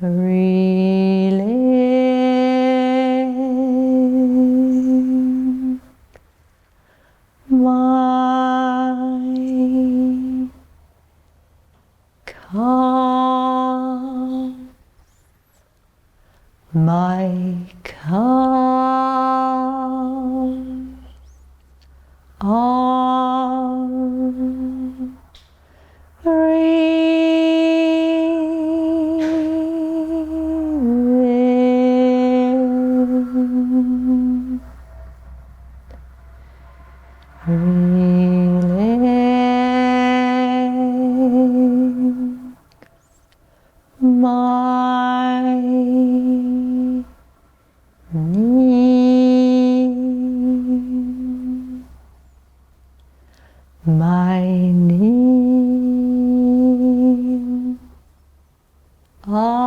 Relax my calves, my calves are relax my knees, my knees are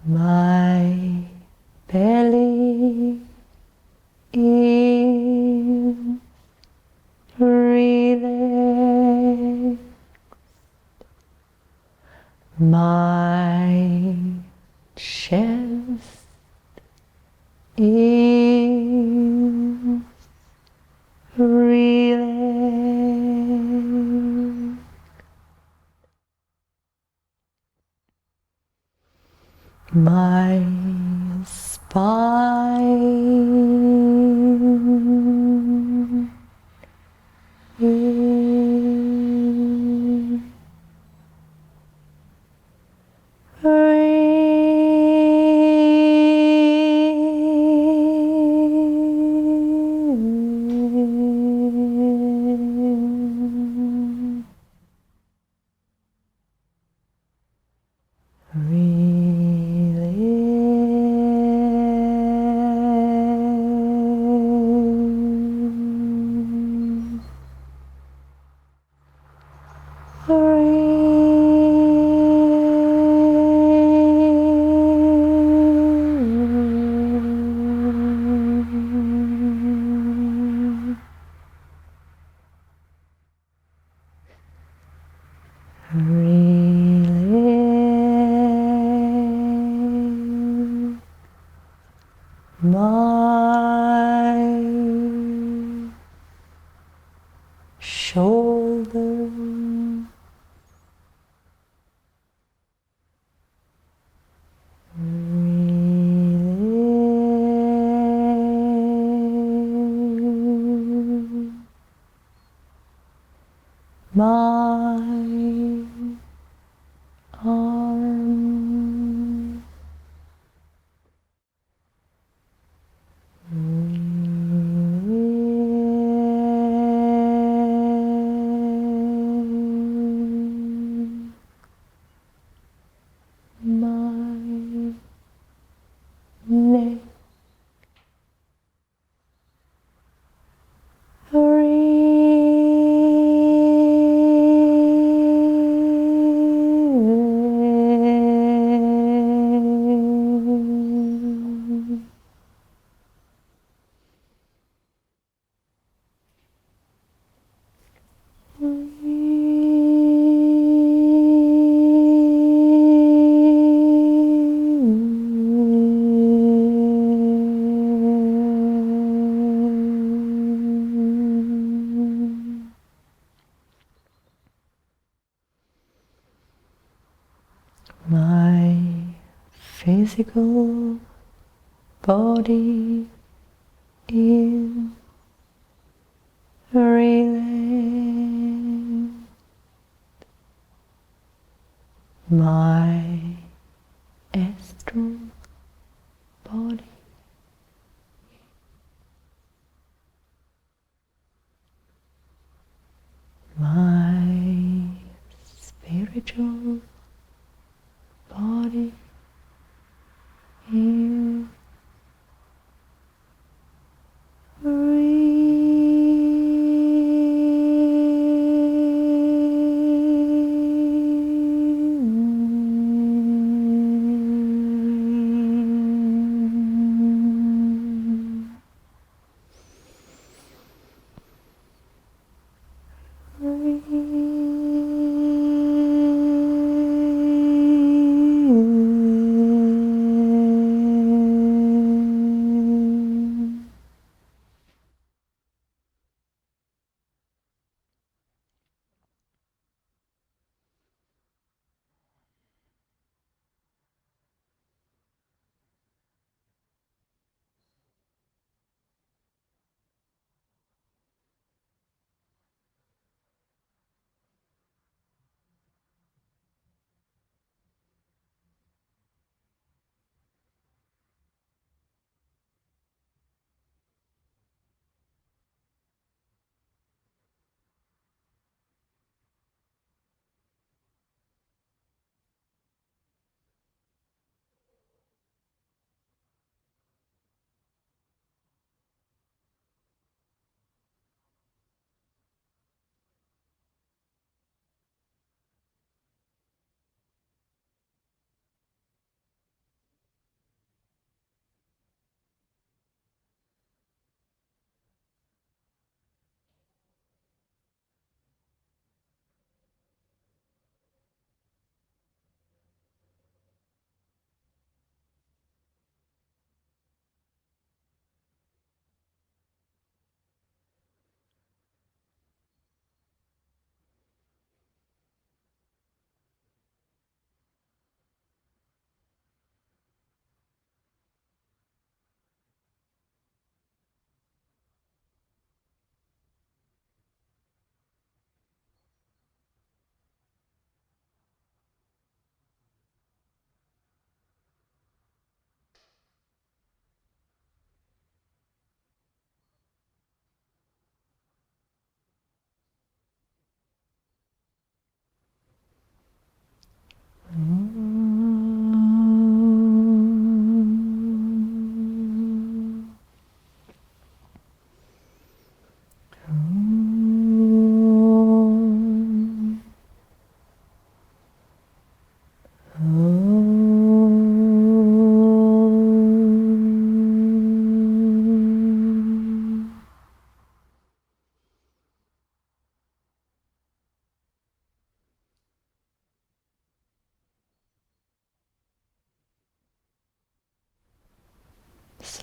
my belly is relaxed, my chest is relaxed, my spine is my shoulder, my arm, my neck, my physical body is relaxed, my astral body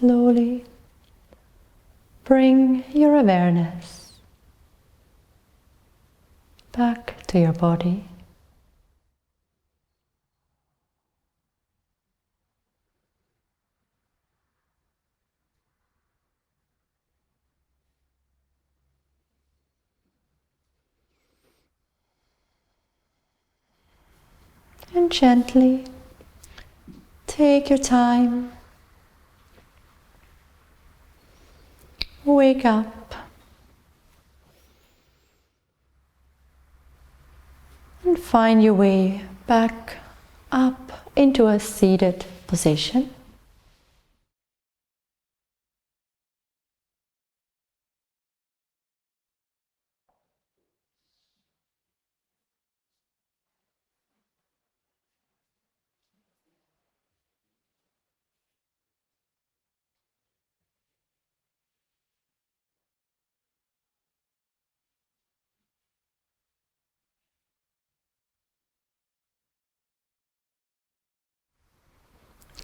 slowly bring your awareness back to your body. And gently take your time. Wake up and find your way back up into a seated position.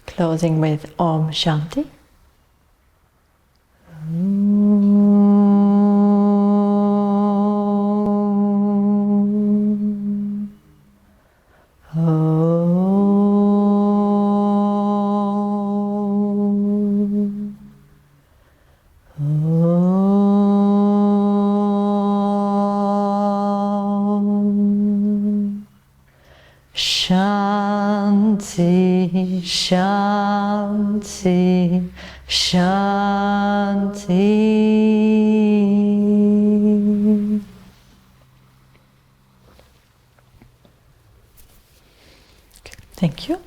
Closing with Om Shanti. Shanti, Shanti, Shanti. Thank you.